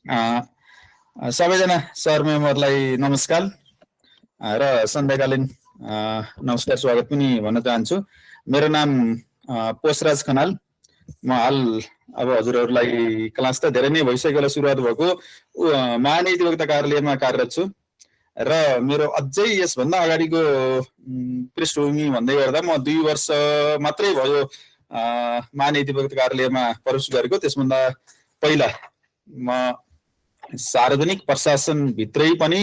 सबैजना सर मेम्बरलाई नमस्कार र सन्ध्याकालीन नमस्कार स्वागत पनि भन्न चाहन्छु। मेरो नाम पोषराज खनाल। म हाल अब हजुरहरूलाई क्लास त धेरै नै भइसकेर सुरुवात भएको महानीति वक्ता कार्यालयमा कार्यरत छु र मेरो अझै यसभन्दा अगाडिको पृष्ठभूमि भन्दै गर्दा म 2 वर्ष मात्रै भयो महानीति वक्ता कार्यालयमा प्रवेश गरेको। त्यसभन्दा पहिला म सार्वजनिक प्रशासन भित्रै पनि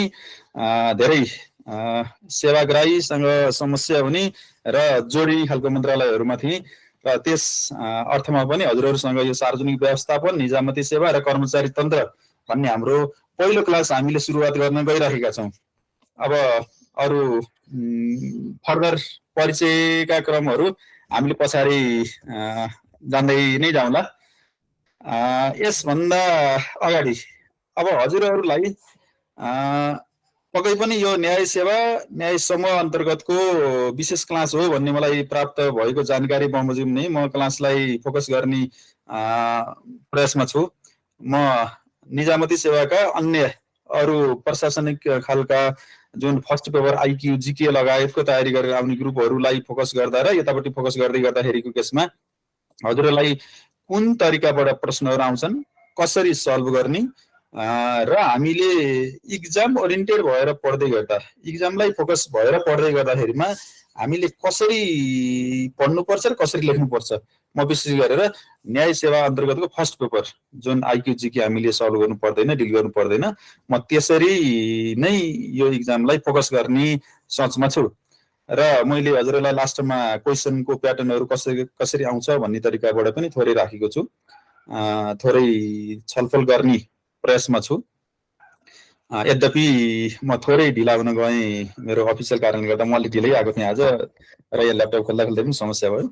धेरै सेवाग्राहीसँग समस्या हुने र जोडिने खालको मन्त्रालयहरूमा थिए र त्यस अर्थमा पनि हजुरहरूसँग यो सार्वजनिक व्यवस्थापन, निजामती सेवा र कर्मचारी तन्त्र भन्ने हाम्रो पहिलो क्लास हामीले सुरुवात गर्न गइरहेका छौँ। अब अरू फर्दर परिचयका क्रमहरू हामीले पछाडि जान्दै नै जाउँला। यसभन्दा अगाडि अब हजुरहरूलाई पक्कै पनि यो न्याय सेवा न्याय समूह अन्तर्गतको विशेष क्लास हो भन्ने मलाई प्राप्त भएको जानकारी बमोजिम नै म क्लासलाई फोकस गर्ने प्रयासमा छु। म निजामती सेवाका अन्य अरू प्रशासनिक खालका जुन फर्स्ट पेपर आइक्यू जीके लगायतको तयारी गरेर आउने ग्रुपहरूलाई फोकस गर्दा र यतापट्टि फोकस गर्दै गर्दाखेरिको केसमा हजुरहरूलाई कुन तरिकाबाट प्रश्नहरू आउँछन्, कसरी सल्भ गर्ने र हामीले इक्जाम ओरिएन्टेड भएर पढ्दै गर्दा, इक्जामलाई फोकस भएर पढ्दै गर्दाखेरिमा हामीले कसरी पढ्नुपर्छ र कसरी लेख्नुपर्छ, म विशेष गरेर न्याय सेवा अन्तर्गतको फर्स्ट पेपर जुन आइक्यू जीके हामीले सल्भ गर्नु पर्दैन, डिल गर्नु पर्दैन, म त्यसरी नै यो इक्जामलाई फोकस गर्ने सोचमा छु। र मैले हजुरलाई लास्टमा क्वेसनको प्याटर्नहरू कसरी आउँछ भन्ने तरिकाबाट पनि थोरै राखेको छु, थोरै छलफल गर्ने प्रयासमा छु। यद्यपि म थोरै ढिला हुन गएँ, मेरो अफिसियल कारणले गर्दा म अलिक ढिलै आएको थिएँ आज र यो ल्यापटप खोल्दा खोल्दै पनि समस्या भयो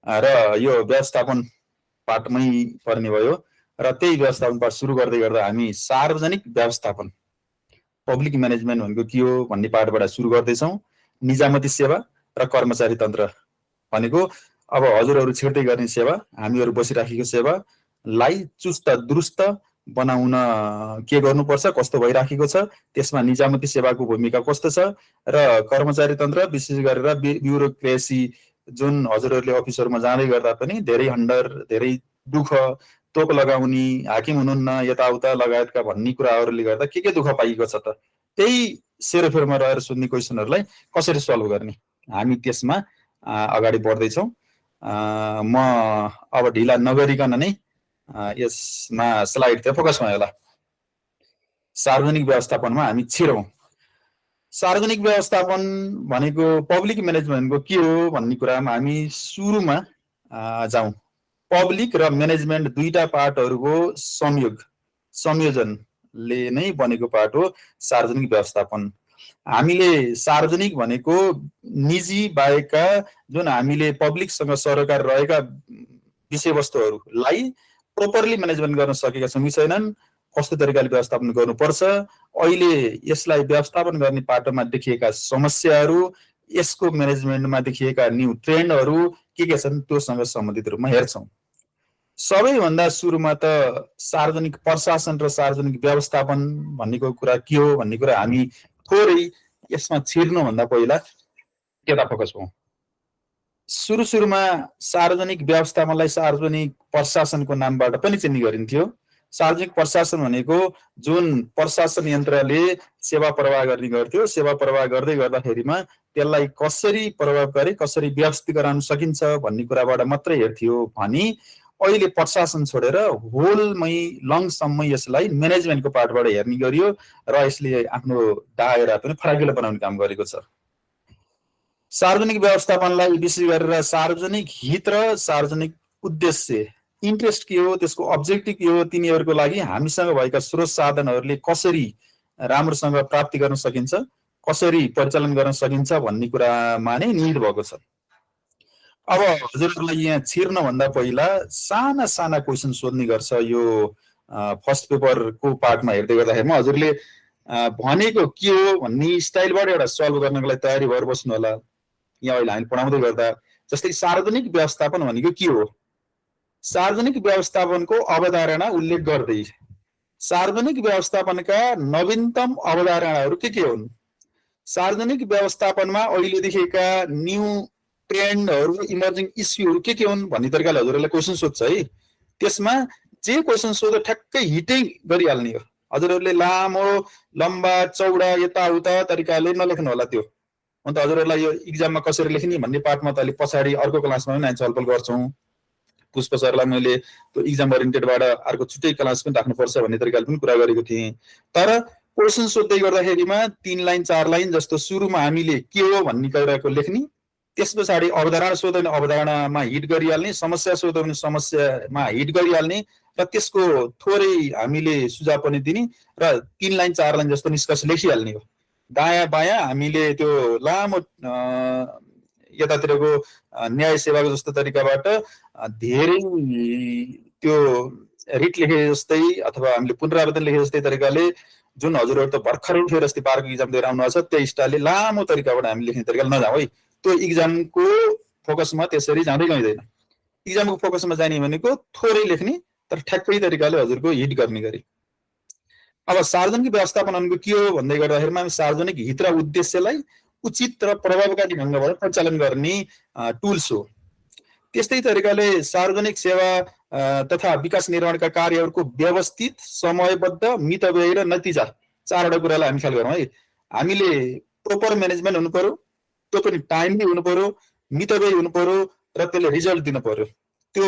र यो व्यवस्थापन पार्टमै पर्ने भयो र त्यही व्यवस्थापन पार्ट सुरु गर्दै गर्दा हामी सार्वजनिक व्यवस्थापन, पब्लिक म्यानेजमेन्ट भनेको के हो भन्ने पार्टबाट सुरु गर्दैछौँ। निजामती सेवा र कर्मचारी तन्त्र भनेको अब हजुरहरू छिर्दै गर्ने सेवा, हामीहरू बसिराखेको सेवालाई चुस्त दुरुस्त बनाउन के गर्नुपर्छ, कस्तो भइराखेको छ, त्यसमा निजामती सेवाको भूमिका कस्तो छ र कर्मचारी तन्त्र विशेष गरेर ब्युरोक्रेसी जुन हजुरहरूले अफिसहरूमा जाँदै गर्दा पनि धेरै हन्डर, धेरै दुःख, तोक लगाउने, हाकिम हुनुहुन्न यताउता लगायतका भन्ने कुराहरूले गर्दा के दुःख पाइएको छ त, त्यही सेरोफेरोमा रहेर सोध्ने क्वेसनहरूलाई कसरी सल्भ गर्ने, हामी त्यसमा अगाडि बढ्दैछौँ। म अब ढिला नगरिकन नै यसमा स्लाइडतिर फोकस भयो होला। सार्वजनिक व्यवस्थापनमा हामी छिरौँ। सार्वजनिक व्यवस्थापन भनेको पब्लिक म्यानेजमेन्टको के हो भन्ने कुरामा हामी सुरुमा जाउँ। पब्लिक र म्यानेजमेन्ट दुईटा पार्टहरूको संयोजनले नै बनेको पार्ट हो सार्वजनिक व्यवस्थापन। हामीले सार्वजनिक भनेको निजी बाहेकका जुन हामीले पब्लिकसँग सरोकार रहेका विषयवस्तुहरूलाई प्रोपरली म्यानेजमेन्ट गर्न सकेका छौँ कि छैनन्, कस्तो तरिकाले व्यवस्थापन गर्नुपर्छ, अहिले यसलाई व्यवस्थापन गर्ने पाटोमा देखिएका समस्याहरू, यसको म्यानेजमेन्टमा देखिएका न्यू ट्रेन्डहरू के छन्, त्योसँग सम्बन्धित रूपमा हेर्छौँ। सबैभन्दा सुरुमा त सार्वजनिक प्रशासन र सार्वजनिक व्यवस्थापन भन्नेको कुरा के हो भन्ने कुरा हामी थोरै यसमा छिर्नुभन्दा पहिला त्यता फोकस हौँ। सुरुमा सार्वजनिक व्यवस्थापनलाई सार्वजनिक प्रशासनको नामबाट पनि चिन्ने गरिन्थ्यो। सार्वजनिक प्रशासन भनेको जुन प्रशासन यन्त्रले सेवा प्रवाह गर्ने गर्थ्यो, सेवा प्रवाह गर्दै गर्दाखेरिमा त्यसलाई कसरी प्रभावकारी, कसरी व्यवस्थित गराउन सकिन्छ भन्ने कुराबाट मात्रै हेर्थ्यो भने अहिले प्रशासन छोडेर होलमै लङसम्मै यसलाई म्यानेजमेन्टको पार्टबाट हेर्ने गरियो र यसले आफ्नो दायरा पनि फराकिलो बनाउने काम गरेको छ। सार्वजनिक व्यवस्थापनलाई विशेष गरेर सार्वजनिक हित र सार्वजनिक उद्देश्य, इन्ट्रेस्ट के हो, त्यसको अब्जेक्टिभ के हो, तिनीहरूको लागि हामीसँग भएका स्रोत साधनहरूले कसरी राम्रोसँग प्राप्ति गर्न सकिन्छ, कसरी परिचालन गर्न सकिन्छ भन्ने कुरामा नै निहित भएको छ। अब हजुरहरूलाई यहाँ छिर्नभन्दा पहिला साना साना क्वेसन सोध्ने गर्छ यो फर्स्ट पेपरको पार्टमा हेर्दै गर्दाखेरिमा हजुरले भनेको के हो भन्ने स्टाइलबाट एउटा सल्भ गर्नको लागि तयारी भएर बस्नु होला। यहाँ अहिले हामी पढाउँदै गर्दा जस्तै सार्वजनिक व्यवस्थापन भनेको के हो, सार्वजनिक व्यवस्थापनको अवधारणा उल्लेख गर्दै सार्वजनिक व्यवस्थापनका नवीनतम अवधारणाहरू के हुन्, सार्वजनिक व्यवस्थापनमा अहिले देखेका न्यू ट्रेन्डहरू, इमर्जिङ इस्युहरू के हुन् भन्ने तरिकाले हजुरहरूलाई क्वेसन सोध्छ है। त्यसमा जे क्वेसन सोध्दा ठ्याक्कै हिटिङ गरिहाल्ने हो। हजुरहरूले लामो लम्बा चौडा यताउता तरिकाले नलेख्नु होला त्यो। अन्त हजुरहरूलाई यो इक्जाममा कसरी लेख्ने भन्ने पार्टमा त अलि पछाडि अर्को क्लासमा पनि हामी छलफल गर्छौँ। पुष्प सरलाई मैले त्यो इक्जाम ओरिएन्टेडबाट अर्को छुट्टै क्लास पनि राख्नुपर्छ भन्ने तरिकाले पनि कुरा गरेको थिएँ। तर क्वेसन सोध्दै गर्दाखेरिमा 3 लाइन 4 लाइन जस्तो सुरुमा हामीले के हो भन्ने कुराको लेख्ने, त्यस पछाडि अवधारणा सोध्यो भने अवधारणामा हिट गरिहाल्ने, समस्या सोध्यो भने समस्यामा हिट गरिहाल्ने र त्यसको थोरै हामीले सुझाव पनि दिने र 3 लाइन 4 लाइन जस्तो निष्कर्ष लेखिहाल्ने हो। दायाँ बायाँ हामीले त्यो लामो यतातिरको न्याय सेवाको जस्तो तरिकाबाट धेरै त्यो रिट लेखे जस्तै अथवा हामीले पुनरावृत्ति लेखे जस्तै तरिकाले जुन हजुरहरू त भर्खर उठेर अस्ति बारको इक्जाम दिएर आउनु छ त्यही स्टाइलले लामो तरिकाबाट हामी लेख्ने तरिकाले नजाउँ है। त्यो इक्जामको फोकसमा त्यसरी जाँदै गइँदैन। इक्जामको फोकसमा जाने भनेको थोरै लेख्ने तर ठ्याक्कै तरिकाले हजुरको हिट गर्ने गरी। अब सार्वजनिक व्यवस्थापन भनेको के हो भन्दै गर्दाखेरिमा हामी सार्वजनिक हित र उद्देश्यलाई उचित र प्रभावकारी ढङ्गबाट सञ्चालन गर्ने टुल्स हो। त्यस्तै तरिकाले सार्वजनिक सेवा तथा विकास निर्माणका कार्यहरूको व्यवस्थित, समयबद्ध, मितव्ययी र नतिजा, 4वटा कुरालाई हामी ख्याल गरौँ है। हामीले प्रोपर म्यानेजमेन्ट हुनु पर्यो, त्यो पनि टाइमली हुनु पर्यो, मितव्ययी हुनु पर्यो र त्यसले रिजल्ट दिनु पर्यो। त्यो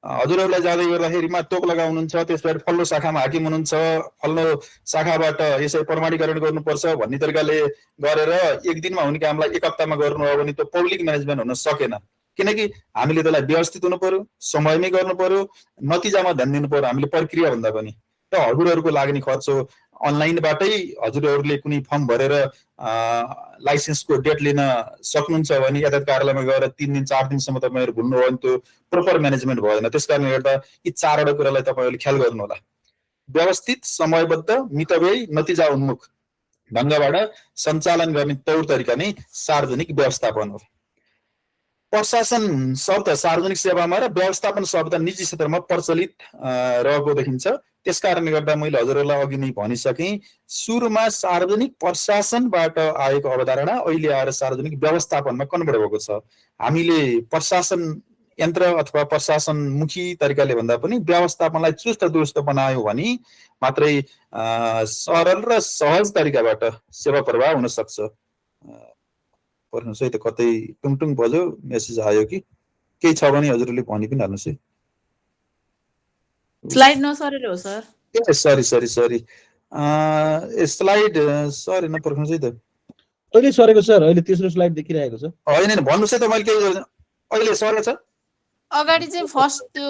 हजुरहरूलाई जाँदै गर्दाखेरिमा तोक लगाउनुहुन्छ, त्यसबाट फल्लो शाखामा हाकिम हुनुहुन्छ, फल्लो शाखाबाट यसरी प्रमाणीकरण गर्नुपर्छ भन्ने तरिकाले गरेर एक दिनमा हुने कामलाई एक हप्तामा गर्नु हो भने त्यो पब्लिक म्यानेजमेन्ट हुन सकेन। किनकि हामीले त्यसलाई व्यवस्थित हुनु पर्यो, समयमै गर्नु पर्यो, नतिजामा ध्यान दिनु पर्यो हामीले प्रक्रिया भन्दा पनि। र हजुरहरूको लाग्ने खर्च अनलाइनबाटै हजुरहरूले कुनै फर्म भरेर लाइसेन्सको डेट लिन सक्नुहुन्छ भने यातायात कार्यालयमा गएर 3 दिन 4 दिनसम्म तपाईँहरू भुल्नु हो भने त्यो प्रोपर म्यानेजमेन्ट भएन। त्यस कारणले गर्दा यी 4वटा कुरालाई तपाईँहरूले ख्याल गर्नु होला। व्यवस्थित, समयबद्ध, मितव्ययी, नतिजा उन्मुख ढङ्गबाट सञ्चालन गर्ने तौर तरिका नै सार्वजनिक व्यवस्थापन हो। प्रशासन शब्द सार्वजनिक सेवामा र व्यवस्थापन शब्द निजी क्षेत्रमा प्रचलित रहेको देखिन्छ। त्यसकारणले गर्दा मैले हजुरहरूलाई अघि नै भनिसकेँ, सुरुमा सार्वजनिक प्रशासनबाट आएको अवधारणा अहिले आएर सार्वजनिक व्यवस्थापनमा कन्भर्ट भएको छ। हामीले प्रशासन यन्त्र अथवा प्रशासनमुखी तरिकाले भन्दा पनि व्यवस्थापनलाई चुस्त दुरुस्त बनायो भने मात्रै सरल र सहज तरिकाबाट सेवा प्रवाह हुन सक्छ। पर्खिनुहोस् है, त कतै टुङटुङ बज्यो, मेसेज आयो कि केही छ भने हजुरले भनि पनि हाल्नुहोस् है। स्लाइड नसरेर हो सर। ए सरी स्लाइड सरी नपर्खिनुहोस् है त। अहिले सरेको सर, अहिले तेस्रो स्लाइड देखिरहेको छ। होइन भन्नुहोस् है त, मैले केही अहिले सरेको छ। अगाडि चाहिँ फर्स्ट त्यो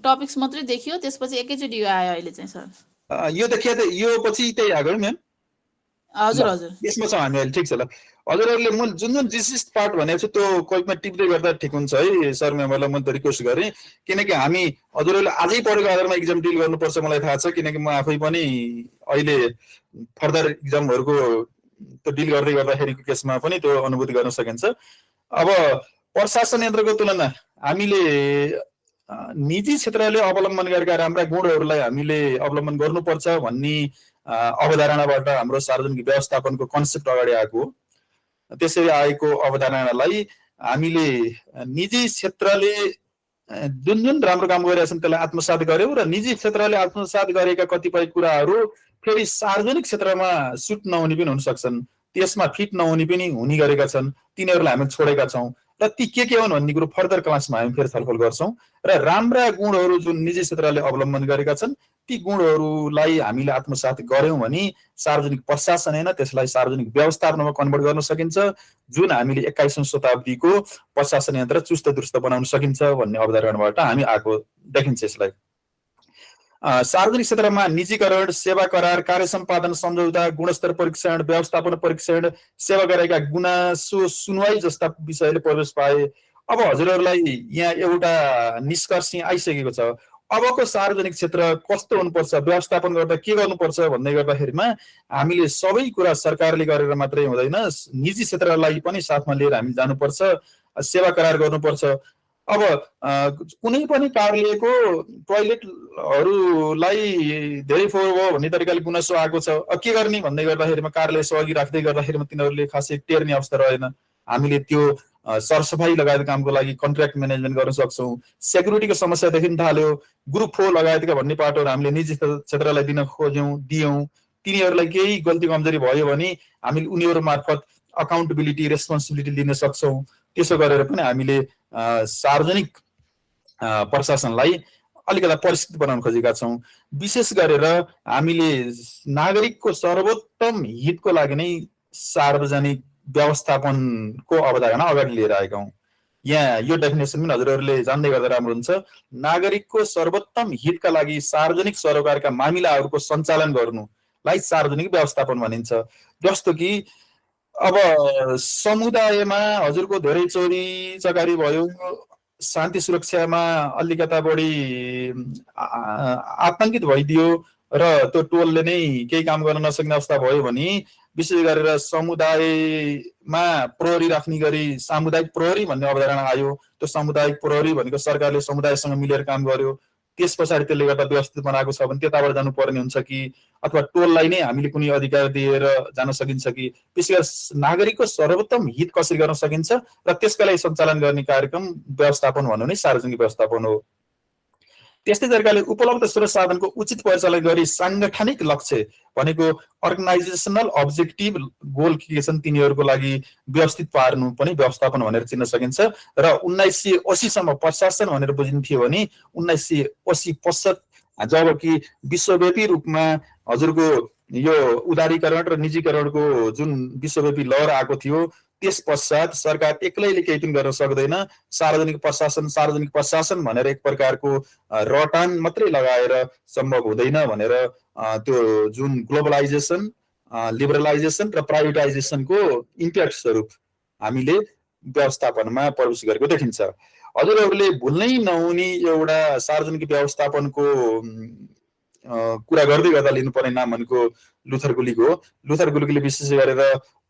टपिक्स मात्रै देखियो, त्यसपछि एकैचोटि यो आयो अहिले चाहिँ सर। यो देखियो त, यो पछि त्यही आएको म्याम। हजुर हजुर यसमा छ हामी अहिले। ठिक छ ल, हजुरहरूले म जुन डिसिस्ट पार्ट भनेको छु त्यो कोहीमा टिप्दै गर्दा ठिक हुन्छ है सर। म्यामहरूलाई मैले त रिक्वेस्ट गरेँ, किनकि हामी हजुरहरूले आजै पढेको आधारमा इक्जाम डिल गर्नुपर्छ मलाई थाहा छ। किनकि म आफै पनि अहिले फर्दर इक्जामहरूको त्यो डिल गर्दै गर्दाखेरिको केसमा पनि त्यो अनुभूति गर्न सकिन्छ। अब प्रशासन यन्त्रको तुलना हामीले निजी क्षेत्रले अवलम्बन गरेका राम्रा गुणहरूलाई हामीले अवलम्बन गर्नुपर्छ भन्ने अवधारणाबाट हाम्रो सार्वजनिक व्यवस्थापनको कन्सेप्ट अगाडि आएको। त्यसरी आएको अवधारणालाई हामीले निजी क्षेत्रले जुन राम्रो काम गरिरहेछन् त्यसलाई आत्मसात गर्यौँ र निजी क्षेत्रले आत्मसात गरेका कतिपय कुराहरू फेरि सार्वजनिक क्षेत्रमा सुट नहुने पनि हुन सक्छन्, त्यसमा फिट नहुने पनि हुने गरेका छन्। तिनीहरूलाई हामी छोडेका छौँ र ती के हुन् भन्ने कुरो फर्दर क्लासमा हामी फेरि छलफल गर्छौँ। र राम्रा गुणहरू जुन निजी क्षेत्रले अवलम्बन गरेका छन् ती गुणहरूलाई हामीले आत्मसात गर्यौँ भने सार्वजनिक प्रशासन होइन, त्यसलाई सार्वजनिक व्यवस्थापनमा कन्भर्ट गर्न सकिन्छ, जुन हामीले 21औं शताब्दीको प्रशासन यन्त्र चुस्त दुरुस्त बनाउन सकिन्छ भन्ने अवधारणाबाट हामी आएको देखिन्छ। यसलाई सार्वजनिक क्षेत्रमा निजीकरण, सेवा करार, कार्य सम्पादन सम्झौता, गुणस्तर परीक्षण, व्यवस्थापन परीक्षण, सेवा गरेका गुनासो सुनवाई जस्ता विषयले प्रवेश पाए। अब हजुरहरूलाई यहाँ एउटा निष्कर्ष आइसकेको छ। अबको सार्वजनिक क्षेत्र कस्तो हुनुपर्छ, व्यवस्थापन गर्दा के गर्नुपर्छ भन्दै गर्दाखेरिमा हामीले सबै कुरा सरकारले गरेर मात्रै हुँदैन, निजी क्षेत्रलाई पनि साथमा लिएर हामी जानुपर्छ, सेवा करार गर्नुपर्छ। अब कुनै पनि कार्यालयको टोयलेटहरूलाई धेरै फोहोर भयो भन्ने तरिकाले गुनासो आएको छ। के गर्ने भन्दै गर्दाखेरिमा कार्यालय सहयोगी राख्दै गर्दाखेरिमा तिनीहरूले खासै टेर्ने अवस्था रहेन। हामीले त्यो सरसफाई लगायत कामको लागि कन्ट्र्याक्ट म्यानेजमेन्ट गर्न सक्छौँ। सेक्युरिटीको समस्या देखिन थाल्यो, ग्रुप फोर लगायतका भन्ने पाटोहरू हामीले निजी क्षेत्रलाई दिन दियौँ। तिनीहरूलाई केही गल्ती कमजोरी भयो भने हामीले उनीहरू मार्फत अकाउन्टेबिलिटी रेस्पोन्सिबिलिटी लिन सक्छौँ। त्यसो गरेर पनि हामीले सार्वजनिक प्रशासनलाई अलिकति परिष्कृत बनाउन खोजेका छौँ। विशेष गरेर हामीले नागरिकको सर्वोत्तम हितको लागि नै सार्वजनिक व्यवस्थापनको अवधारणा अगाडि लिएर आएका हौँ। यहाँ यो डेफिनेसन पनि हजुरहरूले जान्दै गर्दा राम्रो हुन्छ। नागरिकको सर्वोत्तम हितका लागि सार्वजनिक सरोकारका मामिलाहरूको सञ्चालन गर्नुलाई सार्वजनिक व्यवस्थापन भनिन्छ। जस्तो कि अब समुदायमा हजुरको धेरै चोरी चकारी भयो, शान्ति सुरक्षामा अलिकता बढी आतंकित भइदियो र त्यो टोलले नै केही काम गर्न नसक्ने अवस्था भयो भने विशेष गरेर समुदायमा प्रहरी राख्ने गरी सामुदायिक प्रहरी भन्ने अवधारणा आयो। त्यो सामुदायिक प्रहरी भनेको सरकारले समुदायसँग मिलेर काम गर्यो। त्यस पछाडि त्यसले गर्दा व्यवस्थित बनाएको छ भने त्यताबाट जानुपर्ने हुन्छ कि अथवा टोललाई नै हामीले कुनै अधिकार दिएर जान सकिन्छ कि, विशेष नागरिकको सर्वोत्तम हित कसरी गर्न सकिन्छ र त्यसका लागि सञ्चालन गर्ने कार्यक्रम व्यवस्थापन भन्नु नै सार्वजनिक व्यवस्थापन हो। त्यस्तै तरिकाले उपलब्ध स्रोत साधनको उचित परिचालन गरी साङ्गठनिक लक्ष्य भनेको अर्गनाइजेसनल अब्जेक्टिभ गोल के छन् तिनीहरूको लागि व्यवस्थित पार्नु पनि व्यवस्थापन भनेर चिन्न सकिन्छ। र 1980 सम्म प्रशासन भनेर बुझिन्थ्यो भने 1980 पश्चात जबकि विश्वव्यापी रूपमा हजुरको यो उदारीकरण र निजीकरणको जुन विश्वव्यापी लहर आएको थियो, त्यस पश्चात सरकार एक्लैले केही पनि गर्न सक्दैन। सार्वजनिक प्रशासन भनेर एक प्रकारको रटान मात्रै लगाएर सम्भव हुँदैन भनेर त्यो जुन ग्लोबलाइजेसन, लिबरलाइजेसन र प्राइभेटाइजेसनको इम्प्याक्ट स्वरूप हामीले व्यवस्थापनमा प्रवेश गरेको देखिन्छ। हजुरहरूले भुल्नै नहुने एउटा सार्वजनिक व्यवस्थापनको कुरा गर्दै गर्दा लिनुपर्ने नाम भनेको लुथर गुलिग हो। लुथर गुलिगले विशेष गरेर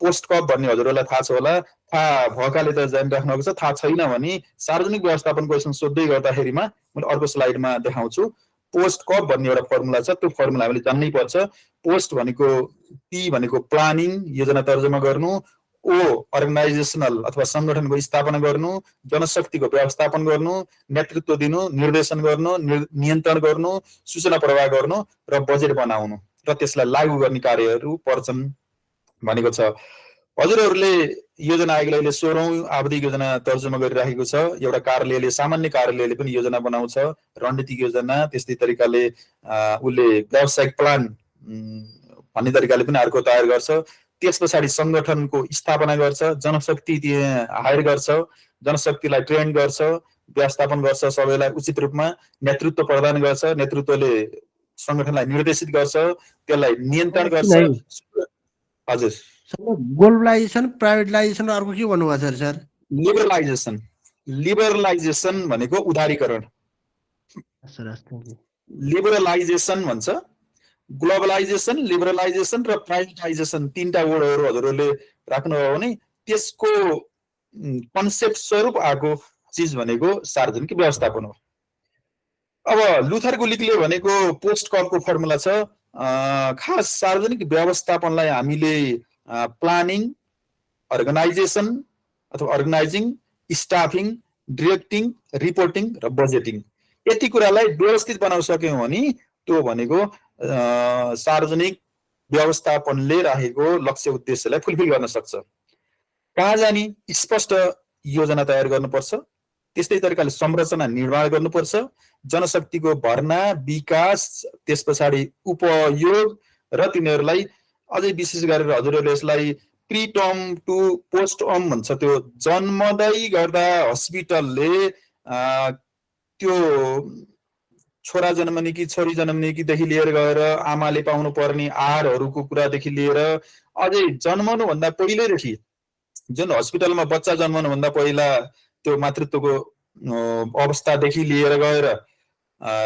पोस्ट कप भन्ने हजुरहरूलाई थाहा छ होला, थाहा भएकाले त जानिराख्नुभएको छ, थाहा छैन भने सार्वजनिक व्यवस्थापन क्वेसन सोध्दै गर्दाखेरिमा मैले अर्को स्लाइडमा देखाउँछु। पोस्ट कप भन्ने एउटा फर्मुला छ, त्यो फर्मुला हामीले जान्नै पर्छ। पोस्ट भनेको पी भनेको प्लानिङ योजना तर्जुमा गर्नु, ओ अर्गनाइजेसनल अथवा सङ्गठनको स्थापना गर्नु, जनशक्तिको व्यवस्थापन गर्नु, नेतृत्व दिनु, निर्देशन गर्नु, नियन्त्रण गर्नु, सूचना प्रवाह गर्नु र बजेट बनाउनु र त्यसलाई लागू गर्ने कार्यहरू पर्छन् भनेको छ। हजुरहरूले योजना आयोगले 16औं आवधिक योजना तर्जुमा गरिराखेको छ। एउटा कार्यालयले सामान्य कार्यालयले पनि योजना बनाउँछ, रणनीतिक योजना, त्यस्तै तरिकाले उसले व्यावसायिक प्लान भन्ने तरिकाले पनि अर्को तयार गर्छ। त्यस पछाडि सङ्गठनको स्थापना गर्छ, जनशक्ति हायर गर्छ, जनशक्तिलाई ट्रेन गर्छ, व्यवस्थापन गर्छ, सबैलाई उचित रूपमा नेतृत्व प्रदान गर्छ, नेतृत्वले सङ्गठनलाई निर्देशित गर्छ, त्यसलाई नियन्त्रण गर्छ। हजुर, ग्लोबलाइजेसन, प्राइभेटाइजेसन, अर्को के भन्नुभयो सर? लिबरलाइजेसन भनेको उदारीकरण, लिबरलाइजेसन भन्छ। ग्लोबलाइजेसन, लिबरलाइजेसन र प्राइभेटाइजेसन तीनटा वर्डहरू हजुरहरूले राख्नुभयो भने त्यसको कन्सेप्ट स्वरूप आएको चिज भनेको सार्वजनिक व्यवस्थापन हो। अब लुथर गुलिगले भनेको पोस्ट कपको फर्मुला छ। खास सार्वजनिक व्यवस्थापनलाई हामीले प्लानिङ, अर्गनाइजेसन अथवा अर्गनाइजिङ, स्टाफिङ, डिरेक्टिङ, रिपोर्टिङ र बजेटिङ, यति कुरालाई व्यवस्थित बनाउन सक्यौँ भने त्यो भनेको सार्वजनिक व्यवस्थापनले राखेको लक्ष्य उद्देश्यलाई फुलफिल गर्न सक्छ। कहाँ जाने स्पष्ट योजना तयार गर्नुपर्छ, त्यस्तै तरिकाले संरचना निर्माण गर्नुपर्छ, जनशक्तिको भर्ना, विकास, त्यस पछाडि उपयोग र तिनीहरूलाई अझै विशेष गरेर हजुरहरूले यसलाई pre term to post term भन्छ। त्यो जन्मदै गर्दा हस्पिटलले त्यो छोरा जन्मने कि छोरी जन्मने कि देखि लिएर गएर आमाले पाउनु पर्ने आहारहरूको कुरादेखि लिएर अझै जन्मनुभन्दा पहिल्यैदेखि जुन हस्पिटलमा बच्चा जन्मनुभन्दा पहिला त्यो मातृत्वको अवस्थादेखि लिएर गएर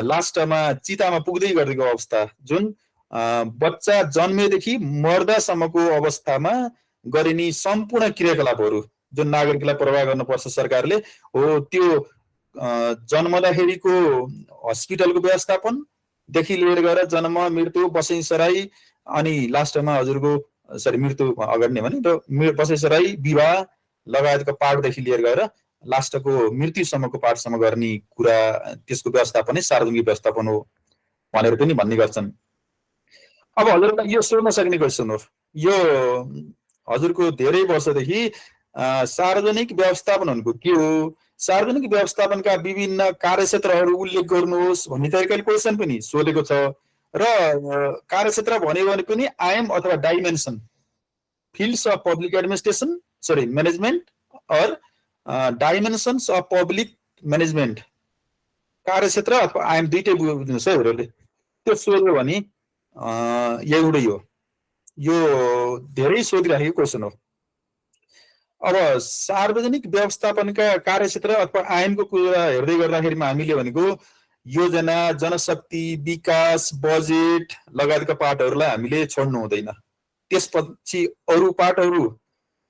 लास्टमा चितामा पुग्दै गरेको अवस्था, जुन बच्चा जन्मेदेखि मर्दासम्मको अवस्थामा गरिने सम्पूर्ण क्रियाकलापहरू जुन नागरिकलाई प्रवाह गर्नुपर्छ सरकारले हो, त्यो जन्मदाखेरिको हस्पिटलको व्यवस्थापनदेखि लिएर गएर जन्म मृत्यु बसैसराई अनि लास्टमा हजुरको मृत्यु अगाडि नै भने र बसैसराई विवाह लगायतको पाठदेखि लिएर गएर लास्टको मृत्युसम्मको पाठसम्म गर्ने कुरा त्यसको व्यवस्थापनै सार्वजनिक व्यवस्थापन हो भनेर पनि भन्ने गर्छन्। अब हजुरलाई यो सोध्न सक्ने क्वेसन हो, यो हजुरको धेरै वर्षदेखि सार्वजनिक व्यवस्थापन भनेको के हो, सार्वजनिक व्यवस्थापनका विभिन्न कार्यक्षेत्रहरू उल्लेख गर्नुहोस् भन्ने तरिकाले क्वेसन पनि सोधेको छ र कार्यक्षेत्र भन्यो भने पनि आयाम अथवा dimension fields of public administration management और डाइमेन्सन्स अफ पब्लिक मैनेजमेन्ट कार्यक्षेत्र अथवा आयाम दुईटै बुझ्नुहोस् है हजुरले। त्यो सोध्यो भने एउटै हो, यो धेरै सोधिराखेको क्वेसन हो। अब सार्वजनिक व्यवस्थापनका कार्यक्षेत्र अथवा आयामको कुरा हेर्दै गर्दाखेरिमा हामीले भनेको योजना, जनशक्ति, विकास, बजेट लगायतका पार्टहरूलाई हामीले छोड्नु हुँदैन। त्यसपछि अरू पार्टहरू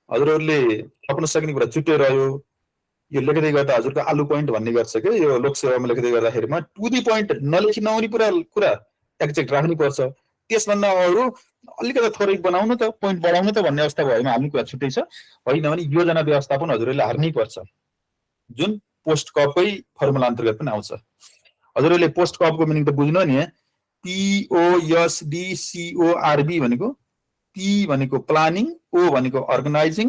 हजुरहरूले थप्न सक्ने कुरा छुट्टै रह्यो। यो लेख्दै गर्दा हजुरको आलु पोइन्ट भन्ने गर्छ के, यो लोकसेवामा लेख्दै गर्दाखेरिमा टु दी पोइन्ट नलेखि नहुने कुरा एक्जेक्ट राख्नु पर्छ। त्यसभन्दा अरू अलिकति थोरै बनाउनु त, पोइन्ट बढाउनु त भन्ने अवस्था भएमा हाम्रो कुरा छुट्टै छ। होइन भने योजना व्यवस्थापन हजुरहरूले हार्नै पर्छ, जुन पोस्ट कपकै फर्मुला अन्तर्गत पनि आउँछ। हजुरहरूले पोस्ट कपको मिनिङ त बुझ्नु नि, POSDCORB भनेको P भनेको प्लानिङ, O भनेको अर्गनाइजिङ,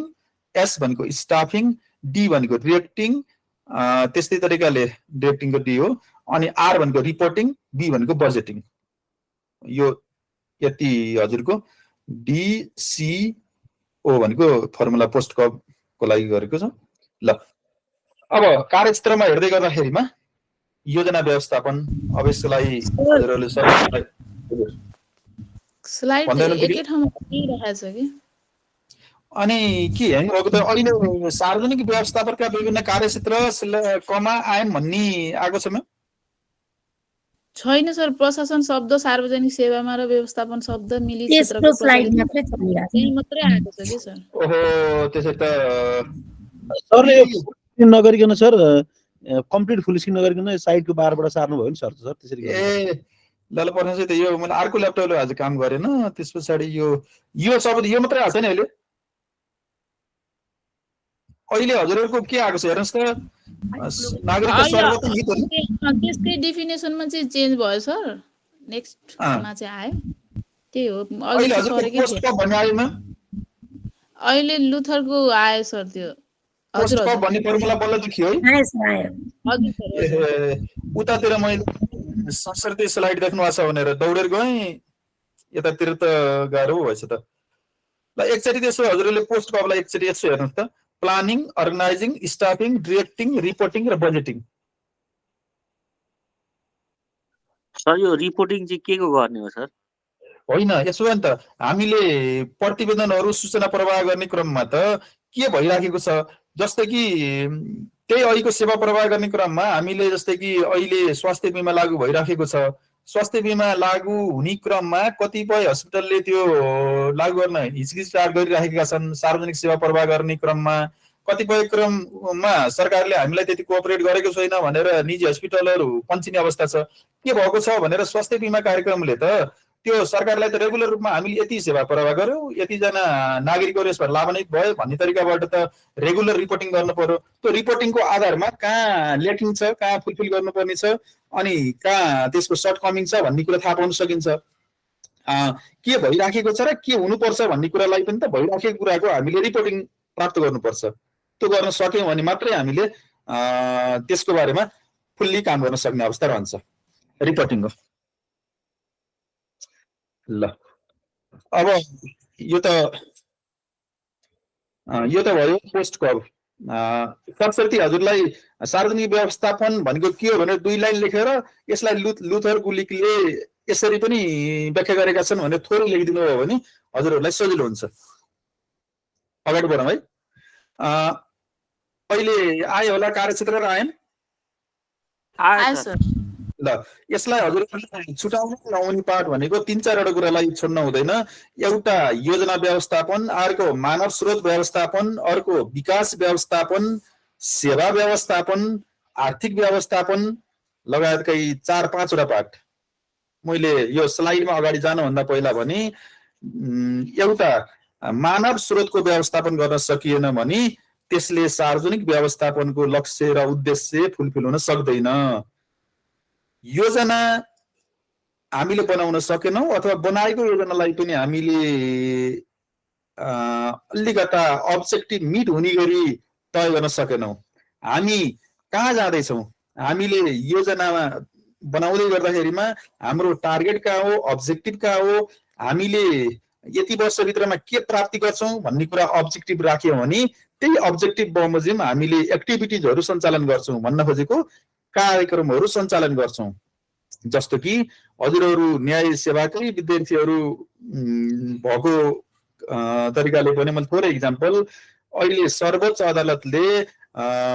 S भनेको स्टाफिङ, D भनेको डिरेक्टिङ, त्यस्तै तरिकाले डिरेक्टिङको D हो, अनि R भनेको रिपोर्टिङ, B भनेको बजेटिङ। यो यति हजुरको DCO भनेको फर्मुला पोस्ट कपको लागि गरेको छ। ल अब कार्यक्षेत्रमा हेर्दै गर्दाखेरिमा योजना व्यवस्थापन, अब यसलाई हजुरहरूले स्लाइड एकै ठाउँमा दिइरहेको छ कि अनि के ह्याङ भएको त अहिले सार्वजनिक व्यवस्थापनका विभिन्न कार्यक्षेत्र कमा आयाम भन्ने आएको छ म्याम? छैन सर, प्रशासन शब्द सार्वजनिक सेवामा र व्यवस्थापन शब्द मिली त्यसको स्लाइड मात्रै चलिरहेको छ। त्यही मात्रै आएको छ कि सर। ओहो, त्यसै त सरले यो नगरिकन सर कम्प्लिट फुल स्क्रिन नगरिकन साइडको बारबाट सार्नु भयो नि सर। सर त्यसरी ए ल पर्छ त, यो मैले अर्को ल्यापटपले आज काम गरेन, त्यस पछाडि यो शब्द यो मात्रै आएको छ नि अहिले। अहिले हजुरहरूको के आएको छ हेर्नुहोस् त, नागरिक सर्वोत्तम हित हो नि, त्यसकै डेफिनेसनमा चाहिँ चेन्ज भयो सर, नेक्स्टमा चाहिँ आयो। त्यही हो, अहिले हजुरको पोस्ट कप भन्ने आयो म्याम? अहिले लुथरको आयो सर त्यो। पोस्ट कप भन्ने फर्मुला बल्ल देखियो है? हजुर सर। उतातिर मैले संस्कृति स्लाइड देख्नु भएको छ भनेर दौडेर गएँ, यतातिर त गाह्रो भएछ त। ल एकचोटि त्यसो हजुरहरूले पोस्ट कपलाई एकचोटि यसो हेर्नुहोस् त, प्लानिङ, अर्गनाइजिङ, स्टाफिङ, डिरेक्टिङ, रिपोर्टिङ र बजेटिङ। सर यो रिपोर्टिङ चाहिँ के को गर्ने हो सर? होइन, यसो नि त, हामीले प्रतिवेदनहरू सूचना प्रवाह गर्ने क्रममा त के भइराखेको छ, जस्तै कि त्यही अहिलेको सेवा प्रवाह गर्ने क्रममा हामीले जस्तै कि अहिले स्वास्थ्य बिमा लागू भइराखेको छ। स्वास्थ्य बिमा लागू हुने क्रममा कतिपय हस्पिटलले त्यो लागू गर्न हिचकिचाट गरिराखेका छन्। सार्वजनिक सेवा प्रवाह गर्ने क्रममा कतिपय क्रममा सरकारले हामीलाई त्यति कोअपरेट गरेको छैन भनेर निजी हस्पिटलहरू पन्छिने अवस्था छ। के भएको छ भनेर स्वास्थ्य बिमा कार्यक्रमले त त्यो सरकारलाई त रेगुलर रूपमा हामीले यति सेवा प्रवाह गर्यौँ, यतिजना नागरिकहरू यसबाट लाभान्वित भयो भन्ने तरिकाबाट त रेगुलर रिपोर्टिङ गर्नु पर्यो। त्यो रिपोर्टिङको आधारमा कहाँ ल्याकिङ छ, कहाँ फुलफिल गर्नुपर्ने छ, अनि कहाँ त्यसको सर्टकमिङ छ भन्ने कुरा थाहा पाउन सकिन्छ। के भइराखेको छ र के हुनुपर्छ भन्ने कुरालाई पनि त भइराखेको कुराको हामीले रिपोर्टिङ प्राप्त गर्नुपर्छ। त्यो गर्न सक्यौँ भने मात्रै हामीले त्यसको बारेमा फुल्ली काम गर्न सक्ने अवस्था रहन्छ रिपोर्टिङको। ल अब यो त भयो पोस्ट कप। सरस्वती हजुरलाई सार्वजनिक व्यवस्थापन भनेको के हो भनेर 2 लाइन लेखेर यसलाई लुथर गुलिकले यसरी पनि व्याख्या गरेका छन् भनेर थोरै लेखिदिनु भयो भने हजुरहरूलाई सजिलो हुन्छ। अगाडि बढौँ है। अहिले आयो होला कार्यक्षेत्र र आयन? आयो सर। ल यसलाई हजुरहरूले छुटाउनु नहुने पार्ट भनेको 3-4 वटा कुरालाई छोड्न हुँदैन। एउटा योजना व्यवस्थापन, अर्को मानव स्रोत व्यवस्थापन, अर्को विकास व्यवस्थापन, सेवा व्यवस्थापन, आर्थिक व्यवस्थापन लगायतका यी 4-5 वटा पाठ मैले यो स्लाइडमा अगाडि जानुभन्दा पहिला भने एउटा मानव स्रोतको व्यवस्थापन गर्न सकिएन भने त्यसले सार्वजनिक व्यवस्थापनको लक्ष्य र उद्देश्य फुलफिल हुन सक्दैन। योजना हामीले बनाउन सकेनौं अथवा बनाएको योजनालाई पनि हामीले अलिकता अब्जेक्टिभ मिट हुने गरी तय गर्न सकेनौं। हामी कहाँ जाँदैछौँ? हामीले योजनामा बनाउँदै गर्दाखेरिमा हाम्रो टार्गेट कहाँ हो, अब्जेक्टिभ कहाँ हो, हामीले यति वर्षभित्रमा के प्राप्ति गर्छौं भन्ने कुरा अब्जेक्टिभ राख्यौं भने त्यही अब्जेक्टिभ बमोजिम हामीले एक्टिभिटिजहरू सञ्चालन गर्छौं, भन्न खोजेको कार्यक्रमहरू सञ्चालन गर्छौं। जस्तो कि हजुरहरू न्याय सेवाकै विद्यार्थीहरू भएको तरिकाले पनि मैले थोरै इक्जाम्पल, अहिले सर्वोच्च अदालतले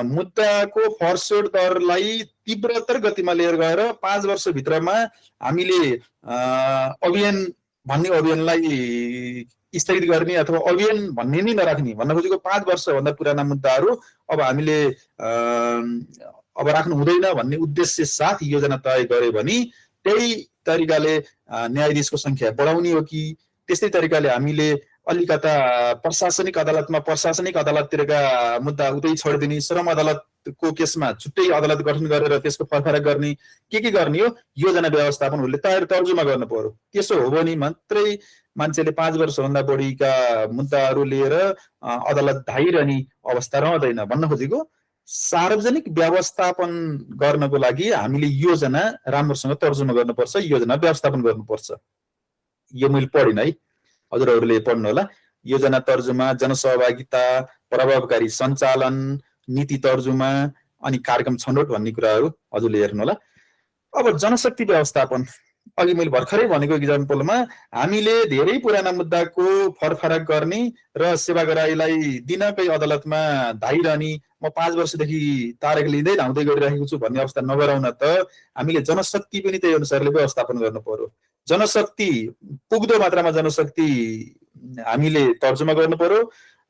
मुद्दाको फरसोड दरलाई तीव्रतर गतिमा लिएर गएर 5 वर्षभित्रमा हामीले अभियान भन्ने अभियानलाई स्थगित गर्ने अथवा अभियान भन्ने नै नराख्ने, भन्न खोजेको 5 वर्षभन्दा पुराना मुद्दाहरू अब हामीले अब राख्नु हुँदैन भन्ने उद्देश्य साथ योजना तय गर्यो भने त्यही तरिकाले न्यायाधीशको संख्या बढाउने हो कि त्यस्तै तरिकाले हामीले अलिकता प्रशासनिक अदालतमा प्रशासनिक अदालततिरका मुद्दा उतै छोडिदिने, श्रम अदालतको केसमा छुट्टै अदालत गठन गरेर त्यसको फरफरक गर्ने, के गर्ने हो योजना व्यवस्थापनहरूले तर्जुमा गर्नु पर्यो। त्यसो हो भने मात्रै मान्छेले 5 वर्षभन्दा बढीका मुद्दाहरू लिएर अदालत धाइरहने अवस्था रहँदैन। भन्न खोजेको सार्वजनिक व्यवस्थापन गर्नको लागि हामीले योजना राम्रोसँग तर्जुमा गर्नुपर्छ, योजना व्यवस्थापन गर्नुपर्छ। यो मैले पढिन है, हजुरहरूले पढ्नु होला। योजना तर्जुमा, जनसहभागिता, प्रभावकारी सञ्चालन, नीति तर्जुमा अनि कार्यक्रम छनौट भन्ने कुराहरू हजुरले हेर्नु होला। अब जनशक्ति व्यवस्थापन, अघि मैले भर्खरै भनेको इक्जाम्पलमा हामीले धेरै पुराना मुद्दाको फरफरक गर्ने र सेवाग्राहीलाई दिनकै अदालतमा धाइरहने, म 5 वर्षदेखि तारिक लिँदै धाउँदै गरिरहेको छु भन्ने अवस्था नगराउन त हामीले जनशक्ति पनि त्यही अनुसारले व्यवस्थापन गर्नु पर्यो। जनशक्ति पुग्दो मात्रामा जनशक्ति हामीले तर्जुमा गर्नु पर्यो,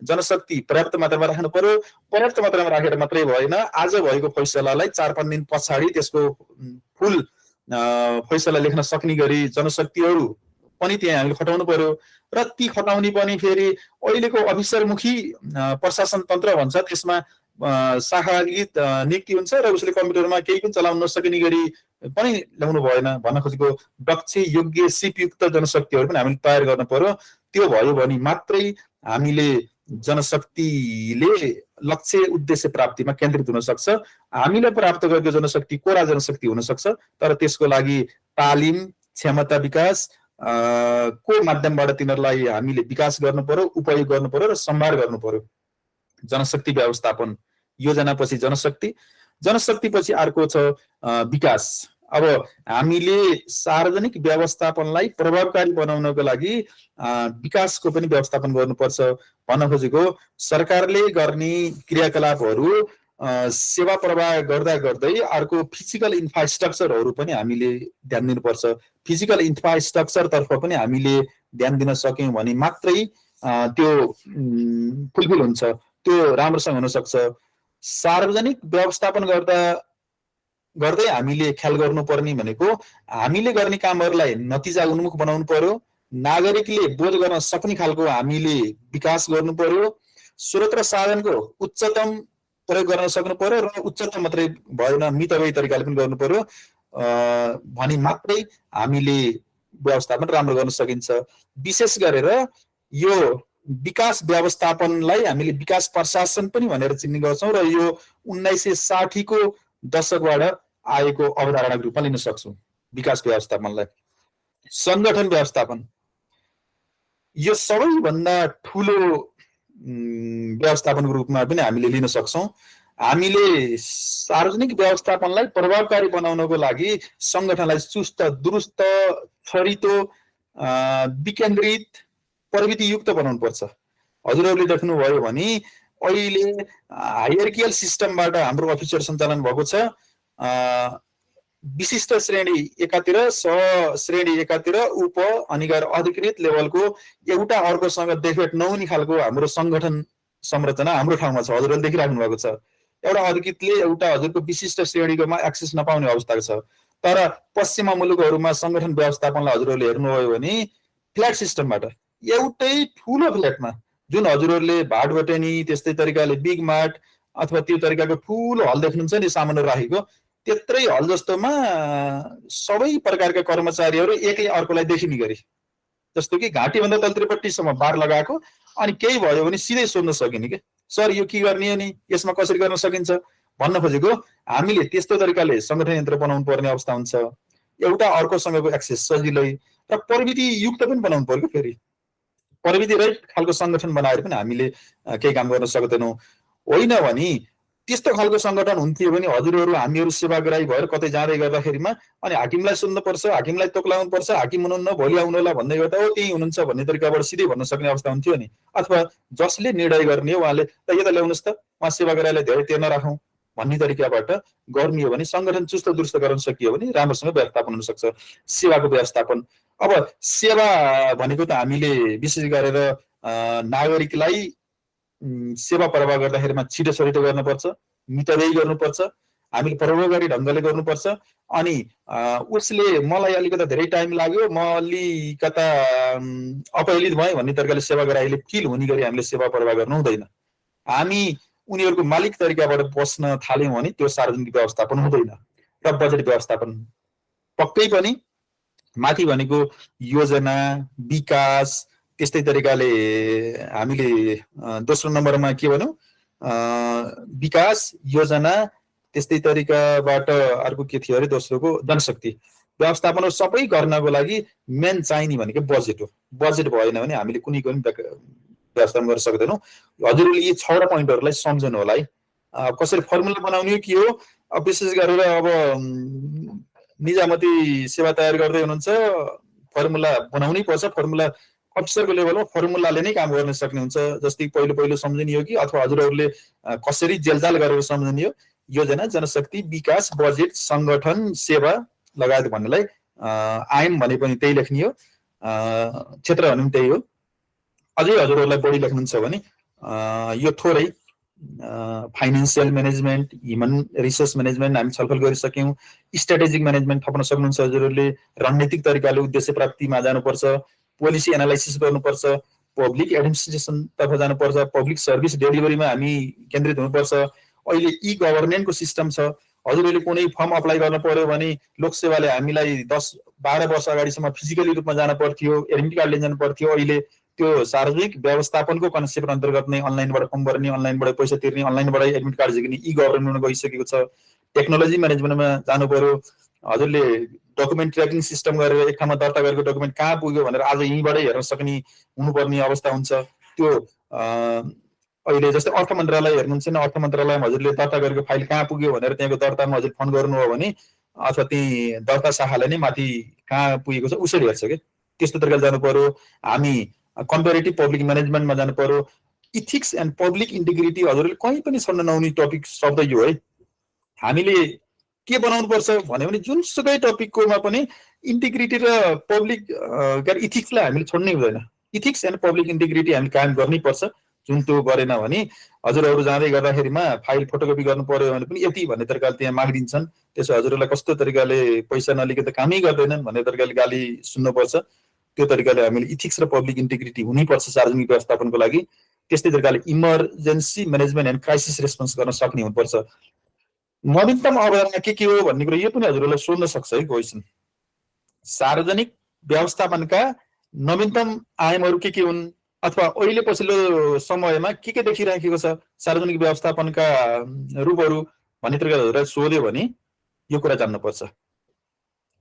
जनशक्ति पर्याप्त मात्रामा राख्नु पर्यो। पर्याप्त मात्रामा राखेर मात्रै भएन, आज भएको फैसलालाई 4-5 दिन पछाडि त्यसको फुल फैसला लेख्न सक्ने गरी जनशक्तिहरू पनि त्यहाँ हामीले खटाउनु पर्यो। र ती खटाउने पनि फेरि अहिलेको अफिसरमुखी प्रशासन तन्त्र भन्छ, त्यसमा शाखागत नियुक्ति हुन्छ र उसले कम्प्युटरमा केही पनि चलाउन नसकिने गरी पनि ल्याउनु भएन। भन्न खोजेको दक्ष, योग्य, सिपयुक्त जनशक्तिहरू पनि हामीले तयार गर्न पर्यो। त्यो भयो भने मात्रै हामीले जनशक्तिले लक्ष्य उद्देश्य प्राप्तिमा केन्द्रित हुन सक्छ। हामीले प्राप्त गरेको जनशक्ति कोरा जनशक्ति हुन सक्छ, तर त्यसको लागि तालिम, क्षमता विकास को माध्यमबाट तिनीहरूलाई हामीले विकास गर्नु पर्यो, उपयोग गर्नु पर्यो र सम्भार गर्नु पर्यो। जनशक्ति व्यवस्थापन, योजनापछि जनशक्ति, जनशक्तिपछि अर्को छ विकास। अब हामीले सार्वजनिक व्यवस्थापनलाई प्रभावकारी बनाउनको लागि विकासको पनि व्यवस्थापन गर्नुपर्छ। भन्न खोजेको सरकारले गर्ने क्रियाकलापहरू सेवा प्रवाह गर्दा गर्दै अर्को फिजिकल इन्फ्रास्ट्रक्चरहरू पनि हामीले ध्यान दिनुपर्छ। फिजिकल इन्फ्रास्ट्रक्चर तर्फ पनि हामीले ध्यान दिन सक्यौं भने मात्रै त्यो फुलफिल हुन्छ, त्यो राम्रोसँग हुन सक्छ। सार्वजनिक व्यवस्थापन गर्दै हामीले ख्याल गर्नुपर्ने भनेको हामीले गर्ने कामहरूलाई नतिजा उन्मुख बनाउनु पर्यो, नागरिकले बोध गर्न सक्ने खालको हामीले विकास गर्नु पर्यो, स्रोत र साधनको उच्चतम प्रयोग गर्न सक्नु पर्यो र उच्चतम मात्रै भएन मितव्ययी तरिकाले पनि गर्नु पर्यो भने मात्रै हामीले व्यवस्थापन राम्रो गर्न सकिन्छ। विशेष गरेर यो विकास व्यवस्थापनलाई हामीले विकास प्रशासन पनि भनेर चिन्ने गर्छौं र यो 1960 को दशकबाट आएको अवधारणाको रूपमा लिन सक्छौं। विकास व्यवस्थापनलाई संगठन व्यवस्थापन, यो सबैभन्दा ठूलो व्यवस्थापनको रूपमा पनि हामीले लिन सक्छौं। हामीले सार्वजनिक व्यवस्थापनलाई प्रभावकारी बनाउनको लागि संगठनलाई चुस्त, दुरुस्त, छरितो, विकेन्द्रित, प्रविधियुक्त बनाउनु पर्छ। हजुरहरूले देख्नुभयो भने अहिले हायरार्कियल सिस्टमबाट हाम्रो अफिसर सञ्चालन भएको छ। विशिष्ट श्रेणी एकातिर, श्रेणी एकातिर, उप अनि गएर अधिकृत लेभलको एउटा अर्कोसँग देखभेट नहुने खालको हाम्रो संगठन संरचना हाम्रो ठाउँमा छ। हजुरहरूले देखिराख्नु भएको छ। एउटा अधिकृतले एउटा हजुरको विशिष्ट श्रेणीकोमा एक्सेस नपाउने अवस्था छ। तर पश्चिमा मुलुकहरूमा संगठन व्यवस्थापनलाई हजुरहरूले हेर्नुभयो भने फ्ल्याट सिस्टमबाट एउटै ठुलो फ्ल्याटमा जुन हजुरहरूले भाटबटेनी त्यस्तै तरिकाले बिग मार्ट अथवा त्यो तरिकाको ठुलो हल देख्नुहुन्छ नि सामानहरू राखेको, त्यत्रै हल जस्तोमा सबै प्रकारका कर्मचारीहरू एकले अर्कोलाई देखिने गरी, जस्तो कि घाँटीभन्दा तल्तिरपट्टिसम्म बार लगाएको, अनि केही भयो भने सिधै सोध्न सकिने के सर यो के गर्ने हो नि, यसमा कसरी गर्न सकिन्छ भन्न खोजेको। हामीले त्यस्तो तरिकाले संगठन यन्त्र बनाउनु पर्ने अवस्था हुन्छ। एउटा अर्कोसँगको एक्सेस सजिलै र प्रविधि युक्त पनि बनाउनु पर्यो। फेरि प्रविधि रहित खालको संगठन बनाएर पनि हामीले केही काम गर्न सक्दैनौँ। होइन भने त्यस्तो खालको संगठन हुन्थ्यो भने हजुरहरू हामीहरू सेवाग्राही भएर कतै जाँदै गर्दाखेरिमा अनि हाकिमलाई सोध्नुपर्छ, हाकिमलाई तोक्लाउनु पर्छ, हाकिम हुनुहुन्न भोलि आउनुहोला भन्दै गर्दा हो त्यही हुनुहुन्छ भन्ने तरिकाबाट सिधै भन्न सक्ने अवस्था हुन्थ्यो नि। अथवा जसले निर्णय गर्ने हो उहाँले त यता ल्याउनुहोस् त, उहाँ सेवाग्राहीलाई धेरै टेर्न राखौँ भन्ने तरिकाबाट गर्ने हो भने संगठन चुस्त दुरुस्त गर्न सकियो भने राम्रोसँग व्यवस्थापन हुन सक्छ। सेवाको व्यवस्थापन, अब सेवा भनेको त हामीले विशेष गरेर नागरिकलाई सेवा प्रवाह गर्दाखेरिमा छिटो छरिटो गर्नुपर्छ, मितव्ययी गर्नुपर्छ, हामीले प्रभावकारी ढङ्गले गर्नुपर्छ। अनि उसले मलाई अलिकता धेरै टाइम लाग्यो, म अलिकता अपहेलित भएँ भन्ने तरिकाले सेवाग्राहीले फिल हुने गरी हामीले सेवा प्रवाह गर्नु हुँदैन। हामी उनीहरूको मालिक तरिकाबाट बस्न थाल्यौँ भने त्यो सार्वजनिक व्यवस्थापन हुँदैन। र बजेट व्यवस्थापन पक्कै पनि माथि भनेको योजना विकास त्यस्तै तरिकाले हामीले दोस्रो नम्बरमा के भनौँ विकास योजना त्यस्तै तरिकाबाट अर्को के थियो अरे दोस्रोको जनशक्ति व्यवस्थापन सबै गर्नको लागि मेन चाहिने भनेको बजेट हो। बजेट भएन भने हामीले कुनै पनि व्यवस्थापन गर्न सक्दैनौँ। हजुरहरूले यी 6 पोइन्टहरूलाई सम्झनु होला है। कसरी फर्मुला बनाउने के हो, अब विशेष गरेर अब निजामती सेवा तयार गर्दै हुनुहुन्छ फर्मुला बनाउनै पर्छ। फर्मुला अफिसरको लेभलमा फर्मुलाले नै काम गर्न सक्ने हुन्छ। जस्तै पहिलो सम्झिने हो कि अथवा हजुरहरूले कसरी जेलजाल गरेर सम्झिने हो, योजना जनशक्ति विकास बजेट संगठन सेवा लगायत भन्नेलाई आयम भने पनि त्यही लेख्ने हो, क्षेत्र भने पनि त्यही हो। अझै हजुरहरूलाई बढी लेख्नुहुन्छ भने यो थोरै financial management human resource management हामी छलफल गरिसक्यौँ। स्ट्राटेजिक म्यानेजमेन्ट थप्न सक्नुहुन्छ हजुरहरूले। रणनीतिक तरिकाले उद्देश्य प्राप्तिमा जानुपर्छ, पोलिसी एनालाइसिस गर्नुपर्छ, पब्लिक एडमिनिस्ट्रेसनतर्फ जानुपर्छ, पब्लिक सर्भिस डेलिभरीमा हामी केन्द्रित हुनुपर्छ। अहिले ई गभर्नेन्सको सिस्टम छ। हजुरहरूले कुनै फर्म अप्लाई गर्न पर्यो भने लोकसेवाले हामीलाई 10-12 वर्ष अगाडिसम्म फिजिकली रूपमा जान पर्थ्यो, एडमिट कार्ड लिन जानु पर्थ्यो। अहिले त्यो सार्वजनिक व्यवस्थापनको कन्सेप्ट अन्तर्गत नै अनलाइनबाट फर्म भर्ने, अनलाइनबाट पैसा तिर्ने, अनलाइनबाट एडमिट कार्ड झिक्ने ई गभर्नेन्समा गइसकेको छ। टेक्नोलोजी म्यानेजमेन्टमा जानु पर्यो। हजुरले डकुमेन्ट ट्र्याकिङ सिस्टम गरेर एक ठाउँमा दर्ता गरेको डकुमेन्ट कहाँ पुग्यो भनेर आज यहीँबाटै हेर्न सक्ने हुनुपर्ने अवस्था हुन्छ। त्यो अहिले जस्तै अर्थ मन्त्रालय हेर्नुहुन्छ नि, अर्थ मन्त्रालयमा हजुरले दर्ता गरेको फाइल कहाँ पुग्यो भनेर त्यहाँको दर्तामा हजुर फोन गर्नुभयो भने अथवा त्यही दर्ता शाखाले नै माथि कहाँ पुगेको छ उसरी हेर्छ क्या। त्यस्तो तरिकाले जानु पर्यो। हामी कम्पेरेटिभ पब्लिक म्यानेजमेन्टमा जानु पर्यो। इथिक्स एन्ड पब्लिक इन्टिग्रिटी हजुरले कहीँ पनि छोड्न नहुने टपिक शब्द यो है। हामीले के बनाउनु पर्छ भन्यो भने जुनसुकै टपिककोमा पनि इन्टिग्रिटी र पब्लिक इथिक्सलाई हामीले छोड्नै हुँदैन। इथिक्स एन्ड पब्लिक इन्टिग्रिटी हामीले कायम गर्नै पर्छ। जुन त्यो गरेन भने हजुरहरू जाँदै गर्दाखेरिमा फाइल फोटोकपी गर्नु पर्यो भने पनि यति भन्ने तरिकाले त्यहाँ मागिदिन्छन्। त्यसो हजुरहरूलाई कस्तो तरिकाले पैसा नलिकन त कामै गर्दैनन् भन्ने तरिकाले गाली सुन्नुपर्छ। त्यो तरिकाले हामीले इथिक्स र पब्लिक इन्टिग्रिटी हुनैपर्छ सार्वजनिक व्यवस्थापनको लागि। त्यस्तै तरिकाले emergency management and crisis response गर्न सक्ने हुनुपर्छ। नवीनतम अवधारणा के हो भन्ने कुरो यो पनि हजुरहरूलाई सोध्न सक्छ है क्वेसन। सार्वजनिक व्यवस्थापनका नवीनतम आयामहरू के हुन् अथवा अहिले पछिल्लो समयमा के देखिराखेको छ सार्वजनिक व्यवस्थापनका रूपहरू भन्ने तरिकाले हजुरलाई सोध्यो भने यो कुरा जान्नुपर्छ।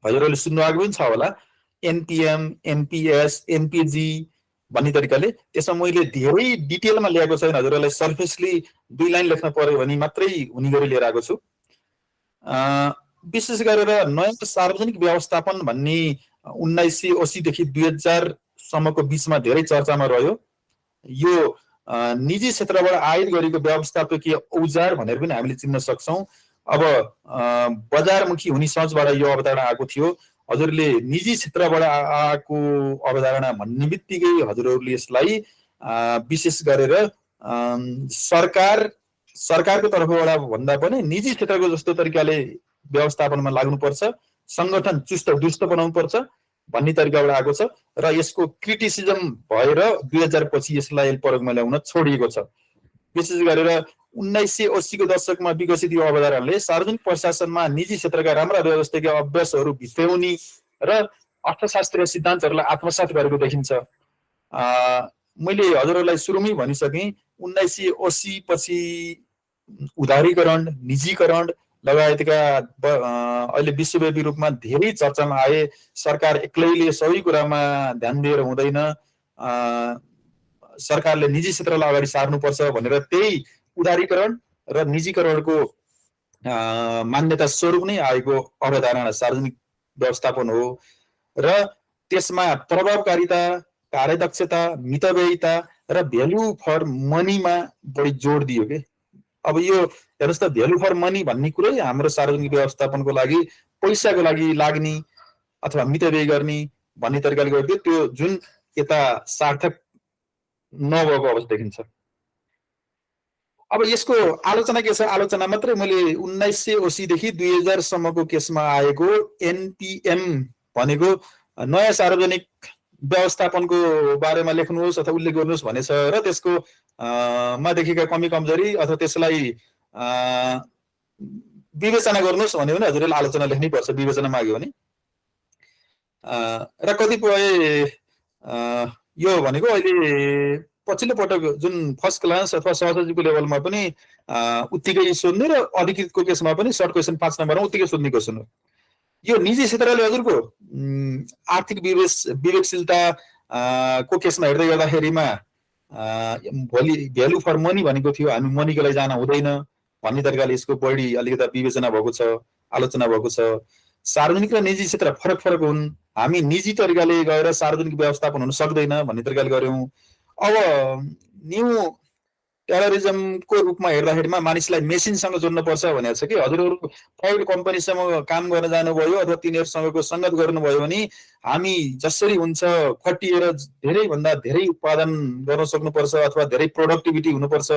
हजुरहरूले सुन्नु आएको पनि छ होला एनपिएम, एनपिएस, एनपिजी भन्ने तरिकाले। त्यसमा मैले धेरै डिटेलमा ल्याएको छैन, हजुरहरूलाई सर्फेसली 2 लाइन लेख्न पर्यो भने मात्रै हुने गरी लिएर आएको छु। विशेष गरेर नयाँ सार्वजनिक व्यवस्थापन भन्ने 1980 देखि 2000 सम्मको बीचमा धेरै चर्चामा रह्यो। यो निजी क्षेत्रबाट आयात गरेको व्यवस्थापकीय औजार भनेर पनि हामीले चिन्न सक्छौँ। अब बजारमुखी हुने सोचबाट यो अवधारणा आएको थियो। हजुरले निजी क्षेत्रबाट आएको अवधारणा भन्ने बित्तिकै हजुरहरूले यसलाई विशेष गरेर सरकार सरकारको तर्फबाट भन्दा पनि निजी क्षेत्रको जस्तो तरिकाले व्यवस्थापनमा लाग्नुपर्छ, संगठन चुस्त दुरुस्त बनाउनुपर्छ भन्ने तरिकाबाट आएको छ र यसको क्रिटिसिजम भएर 2000 पछि यसलाई प्रयोगमा ल्याउन छोडिएको छ। विशेष गरेर 1980 को दशकमा विकसित यो अवधारणाले सार्वजनिक प्रशासनमा निजी क्षेत्रका राम्रा व्यवस्थाकीय अभ्यासहरू भित्र्याउने र अर्थशास्त्रीय सिद्धान्तहरूलाई आत्मसात गरेको देखिन्छ। मैले हजुरहरूलाई सुरुमै भनिसकेँ 1980 पछि उदारीकरण, निजीकरण लगायतका अहिले विश्वव्यापी रूपमा धेरै चर्चामा आए। सरकार एक्लैले सबै कुरामा ध्यान दिएर हुँदैन, सरकारले निजी क्षेत्रलाई अगाडि सार्नुपर्छ भनेर त्यही उदारीकरण र निजीकरणको मान्यता स्वरूप नै आएको अवधारणा सार्वजनिक व्यवस्थापन हो र त्यसमा प्रभावकारिता, कार्यदक्षता, मितव्ययिता र भ्यालु फर मनीमा बढी जोड दियो के। अब यो हेर्नुहोस् त, भ्यालु फर मनी भन्ने कुरै हाम्रो सार्वजनिक व्यवस्थापनको लागि पैसाको लागि लाग्ने अथवा मितव्यय गर्ने भन्ने तरिकाले गरिदियो, त्यो जुन यता सार्थक नभएको अवस्था देखिन्छ। अब यसको आलोचना के छ? आलोचना मात्रै मैले 1980 देखि 2000 सम्मको केसमा आएको एनपीएम भनेको नयाँ सार्वजनिक व्यवस्थापनको बारेमा लेख्नुहोस् अथवा उल्लेख गर्नुहोस् भनेछ र त्यसको मा देखेका कमी कमजोरी अथवा त्यसलाई विवेचना गर्नुहोस् भन्यो भने हजुरले आलोचना लेख्नै पर्छ, विवेचना माग्यो भने। र कतिपय यो भनेको अहिले पछिल्लो पटक जुन फर्स्ट क्लास अथवा सहसचिवको लेभलमा पनि उत्तिकै सोध्ने र अधिकृतको केसमा पनि सर्ट क्वेसन 5 नम्बरमा उत्तिकै सोध्ने क्वेसन हो। यो निजी क्षेत्रले हजुरको आर्थिक विवेकशीलता को केसमा हेर्दै गर्दाखेरिमा भोलि भ्यालु फर मनी भनेको थियो, हामी मनीको लागि जान हुँदैन भन्ने तरिकाले यसको बढी अलिकता विवेचना भएको छ, आलोचना भएको छ। सार्वजनिक र निजी क्षेत्र फरक फरक हुन्, हामी निजी तरिकाले गएर सार्वजनिक व्यवस्थापन हुन सक्दैन भन्ने तरिकाले गऱ्यौँ। अब न्यू टेररिजमको रूपमा हेर्दाखेरिमा मानिसलाई मेसिनसँग जोड्नुपर्छ भनेको छ कि हजुरहरू प्राइभेट कम्पनीसँग काम गर्न जानुभयो अथवा तिनीहरूसँगको सङ्गत गर्नुभयो भने हामी जसरी हुन्छ खटिएर धेरैभन्दा धेरै उत्पादन गर्न सक्नुपर्छ अथवा धेरै प्रोडक्टिभिटी हुनुपर्छ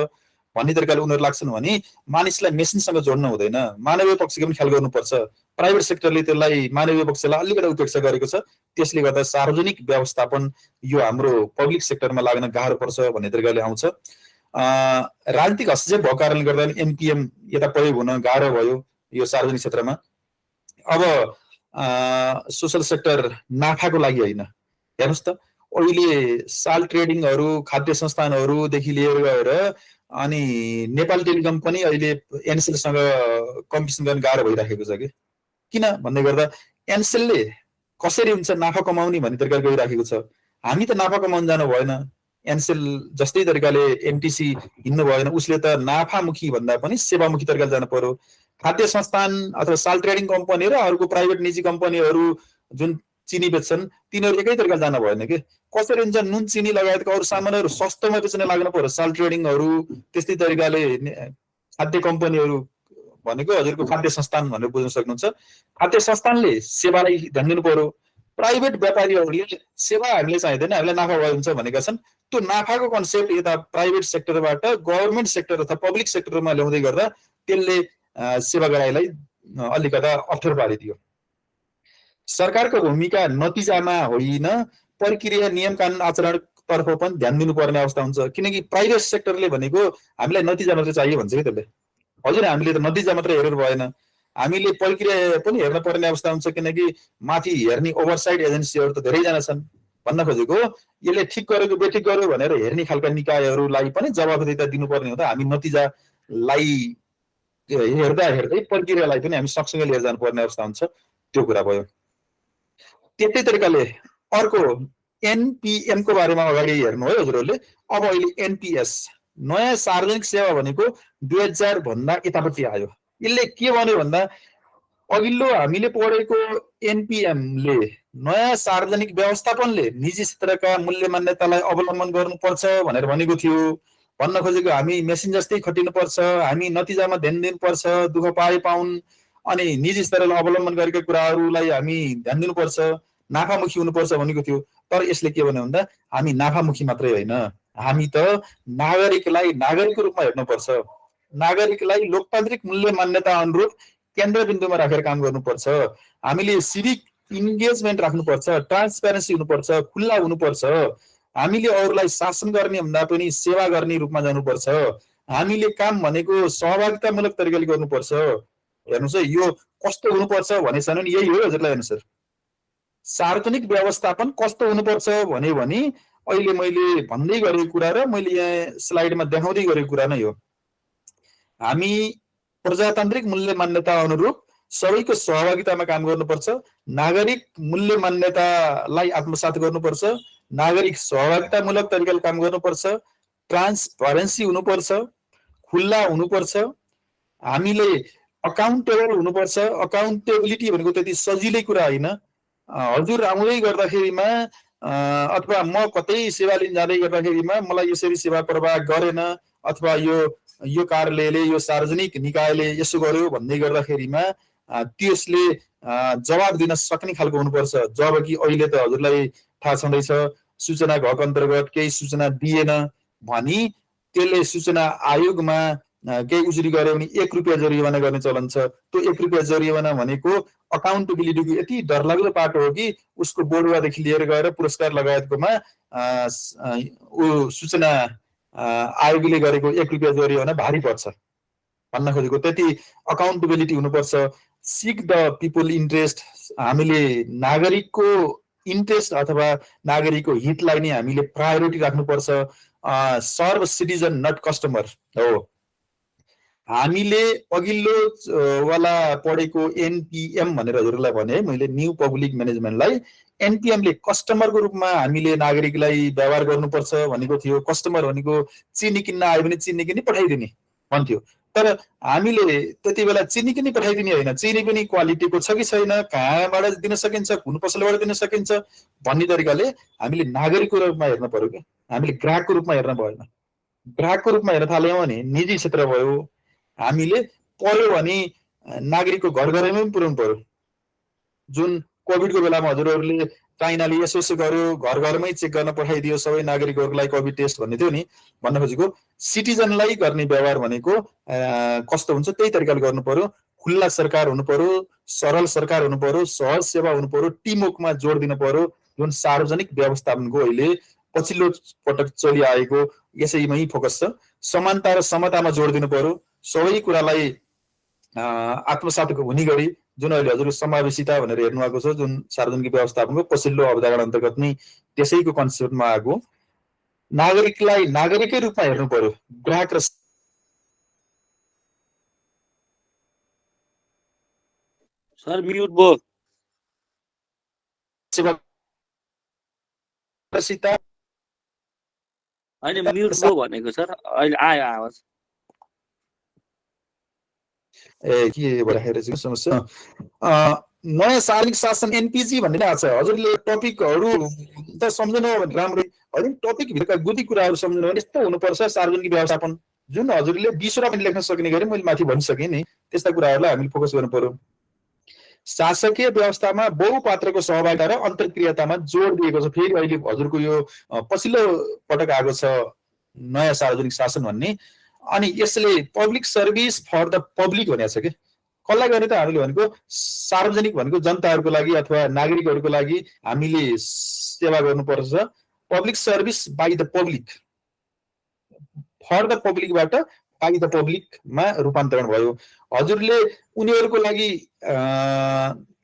भन्ने तरिकाले उनीहरू लाग्छन् भने मानिसलाई मेसिनसँग जोड्न हुँदैन, मानवीय पक्षको पनि ख्याल गर्नुपर्छ। प्राइभेट सेक्टरले त्यसलाई मानवीय पक्षलाई अलिकति उपेक्षा गरेको छ, त्यसले गर्दा सार्वजनिक व्यवस्थापन यो हाम्रो पब्लिक सेक्टरमा लाग्न गाह्रो पर्छ भन्ने तरिकाले आउँछ। राजनीतिक हस्तक्षेप भएको कारणले गर्दा एनपीएम यता प्रयोग हुन गाह्रो भयो यो सार्वजनिक क्षेत्रमा। अब सोसल सेक्टर नाफाको लागि होइन, हेर्नुहोस् त अहिले साल ट्रेडिङहरू, खाद्य संस्थानहरूदेखि लिएर गएर अनि नेपाल टेलिकम पनि अहिले एनसेलसँग कम्पिटिसन गर्न गाह्रो भइराखेको छ कि। किन भन्दै गर्दा एनसेलले कसरी हुन्छ नाफा कमाउने भन्ने तरिकाले गइराखेको छ। हामी त नाफा कमाउन जानु भएन, एनसेल जस्तै तरिकाले एनटिसी हिँड्नु भएन, उसले त नाफामुखी भन्दा पनि सेवामुखी तरिकाले जानु पर्यो। खाद्य संस्थान अथवा साल ट्रेडिङ कम्पनी र अर्को प्राइभेट निजी कम्पनीहरू जुन चिनी बेच्छन् तिनीहरू एकै तरिकाले जान भएन कि। कसरी हुन्छ नुन चिनी लगायतका अरू सामानहरू सस्तोमा बेच्न लाग्नु पर्यो साल ट्रेडिङहरू, त्यस्तै तरिकाले खाद्य कम्पनीहरू भनेको हजुरको खाद्य संस्थान भनेर बुझ्न सक्नुहुन्छ। खाद्य संस्थानले सेवालाई ध्यान दिनु पर्यो, प्राइभेट व्यापारीहरूले सेवा हामीले चाहिँदैन, हामीलाई नाफा भयो हुन्छ भनेका छन्। त्यो नाफाको कन्सेप्ट यता प्राइभेट सेक्टरबाट गभर्मेन्ट सेक्टर अथवा पब्लिक सेक्टरमा ल्याउँदै गर्दा त्यसले सेवाग्राहीलाई अलिकता अप्ठ्यारो पारिदियो। सरकारको भूमिका नतिजामा होइन, प्रक्रिया नियम कानुन आचरणतर्फ पनि ध्यान दिनुपर्ने अवस्था हुन्छ। किनकि प्राइभेट सेक्टरले भनेको हामीलाई नतिजा मात्रै चाहियो भन्छ कि त्यसले। हजुर हामीले त नतिजा मात्रै हेरेर भएन, हामीले प्रक्रिया पनि हेर्न पर्ने अवस्था हुन्छ। किनकि माथि हेर्ने ओभरसाइड एजेन्सीहरू त धेरैजना छन्। भन्न खोजेको यसले ठिक गरेको बेठिक गर्यो भनेर हेर्ने खालका निकायहरूलाई पनि जवाफदेहिता दिनुपर्ने हुँदा हामी नतिजालाई हेर्दा हेर्दै प्रक्रियालाई पनि हामी सँगसँगै लिएर जानुपर्ने अवस्था हुन्छ। त्यो कुरा भयो। त्यस्तै तरिकाले अर्को एनपीएमको बारेमा अगाडि हेर्नु है हजुरहरूले। अब अहिले एनपीएस नयाँ सार्वजनिक सेवा भनेको 2000 भन्दा यतापट्टि आयो। यसले के भन्यो भन्दा अघिल्लो हामीले पढेको एनपीएमले नयाँ सार्वजनिक व्यवस्थापनले निजी क्षेत्रका मूल्य मान्यतालाई अवलम्बन गर्नुपर्छ भनेर भनेको थियो। भन्न खोजेको हामी मेसिन जस्तै खटिनुपर्छ, हामी नतिजामा ध्यान दिनुपर्छ, दुःख पाए पाउन्, अनि निजी स्तरले अवलम्बन गरेका कुराहरूलाई हामी ध्यान दिनुपर्छ, नाफामुखी हुनुपर्छ भनेको थियो। तर यसले के भन्यो भन्दा हामी नाफामुखी मात्रै होइन, हामी त नागरिकलाई नागरिकको रूपमा हेर्नुपर्छ। नागरिकलाई लोकतान्त्रिक मूल्य मान्यता अनुरूप केन्द्रबिन्दुमा राखेर काम गर्नुपर्छ। हामीले सिभिक इन्गेजमेन्ट राख्नुपर्छ, ट्रान्सपेरेन्सी हुनुपर्छ, खुल्ला हुनुपर्छ। हामीले अरूलाई शासन गर्ने भन्दा पनि सेवा गर्ने रूपमा जानुपर्छ। हामीले काम भनेको सहभागितामूलक तरिकाले गर्नुपर्छ। हेर्नुहोस् है, यो कस्तो हुनुपर्छ भनेछ भने यही हो हजुरलाई अनुसार। सार्वजनिक व्यवस्थापन कस्तो हुनुपर्छ भने अहिले मैले भन्दै गरेको कुरा र मैले यहाँ स्लाइडमा देखाउँदै गरेको कुरा नै हो। हामी प्रजातान्त्रिक मूल्य मान्यता अनुरूप सबैको सहभागितामा काम गर्नुपर्छ। नागरिक मूल्य मान्यतालाई आत्मसात गर्नुपर्छ। नागरिक सहभागितामूलक तरिकाले काम गर्नुपर्छ। ट्रान्सपरेन्सी हुनुपर्छ, खुल्ला हुनुपर्छ। हामीले अकाउन्टेबल हुनुपर्छ। अकाउन्टेबिलिटी भनेको त्यति सजिलै कुरा होइन। हजुर आउँदै गर्दाखेरिमा अथवा म कतै सेवा लिन जाँदै गर्दाखेरिमा मलाई यसरी सेवा प्रवाह गरेन अथवा यो कार्यालयले यो सार्वजनिक निकायले यसो गर्यो भन्दै गर्दाखेरिमा त्यसले जवाब दिन सक्ने खालको हुनुपर्छ। जबकि अहिले त हजुरलाई थाहा छँदैछ सूचना हक अन्तर्गत केही सूचना दिएन भनी त्यसले सूचना आयोगमा केही उजुरी गर्यो भने 1 रुपियाँ जरिवाना गर्ने चलन छ। त्यो 1 रुपियाँ जरिवाना भनेको अकाउन्टेबिलिटीको यति डरलाग्दो पाटो हो कि उसको बोर्डवादेखि लिएर गएर पुरस्कार लगायतकोमा सूचना आयोगले गरेको 1 रुपियाँ जरिवाना भारी पर्छ भन्न खोजेको। त्यति अकाउन्टेबिलिटी हुनुपर्छ। सिक द पिपल इन्ट्रेस्ट, हामीले नागरिकको इन्ट्रेस्ट अथवा नागरिकको हितलाई नै हामीले प्रायोरिटी राख्नुपर्छ। सर्भ सिटिजन नट कस्टमर हो। हामीले अघिल्लो वाला पढेको एनपीएम भनेर हजुरलाई भने मैले न्यू पब्लिक म्यानेजमेन्टलाई एनपीएमले कस्टमरको रूपमा हामीले नागरिकलाई व्यवहार गर्नुपर्छ भनेको थियो। कस्टमर भनेको चिनी किन्न आयो भने चिनी किनी पठाइदिने भन्थ्यो। तर हामीले त्यति बेला चिनी किनी पठाइदिने होइन, चिनी पनि क्वालिटीको छ कि छैन, कहाँबाट दिन सकिन्छ, कुन पसलबाट दिन सकिन्छ भन्ने तरिकाले हामीले नागरिकको रूपमा हेर्न पर्यो क्या। हामीले ग्राहकको रूपमा हेर्न भएन। ग्राहकको रूपमा हेर्न थाल्यौँ भने निजी क्षेत्र भयो। हामीले पर्यो भने नागरिकको घर घरैमा पनि पुर्याउनु पर्यो। जुन कोभिडको बेलामा हजुरहरूले चाइनाले यसो गर्यो, घर घरमै चेक गर्न पठाइदियो सबै नागरिकहरूलाई कोभिड टेस्ट भन्ने थियो नि। भन्न खोजेको सिटिजनलाई गर्ने व्यवहार भनेको कस्तो हुन्छ त्यही तरिकाले गर्नु पर्यो। खुल्ला सरकार हुनु पर्यो, सरल सरकार हुनु पर्यो, सहज सेवा हुनु पर्यो, टिमवर्कमा जोड दिनु पर्यो। जुन सार्वजनिक व्यवस्थापनको अहिले पछिल्लो पटक चलिआएको यसैमै फोकस छ। समानता र समतामा जोड दिनु पर्यो। सबै कुरालाई आत्मसात हुने गरी जुन अहिले हजुर समावेशिता भनेर हेर्नु भएको छ, जुन सार्वजनिक व्यवस्थापनको पछिल्लो अवधारणा अन्तर्गत नै त्यसैको कन्सेप्टमा आएको। नागरिकलाई नागरिकै रूपमा हेर्नु पर्यो। ग्राहक र सर म्युट भयो। सेवा होइन म्युट भयो भनेको सर, अहिले आयो आवाज। के भइरहेको रहेछ समस्या। नयाँ सार्वजनिक शासन एनपीजी भन्ने आएको छ। हजुरले टपिकहरू त सम्झनु हो भने राम्रै होइन, टपिकभित्रका गुदी कुराहरू सम्झनु भने यस्तो हुनुपर्छ सार्वजनिक व्यवस्थापन जुन हजुरले 20 वटा पनि लेख्न सक्ने गरी मैले माथि भनिसकेँ नि। त्यस्ता कुराहरूलाई हामीले फोकस गर्नु पर्यो। शासकीय व्यवस्थामा बहुपात्रको सहभागिता र अन्तर्क्रियातामा जोड दिएको छ। फेरि अहिले हजुरको यो पछिल्लो पटक आएको छ नयाँ सार्वजनिक शासन भन्ने। अनि यसले public service for the public भनेको छ कि कसलाई गर्ने त हामीले भनेको सार्वजनिक भनेको जनताहरूको लागि अथवा नागरिकहरूको लागि हामीले सेवा गर्नुपर्छ। Public service by the public, for the पब्लिकबाट बाई द पब्लिकमा रूपान्तरण भयो। हजुरले उनीहरूको लागि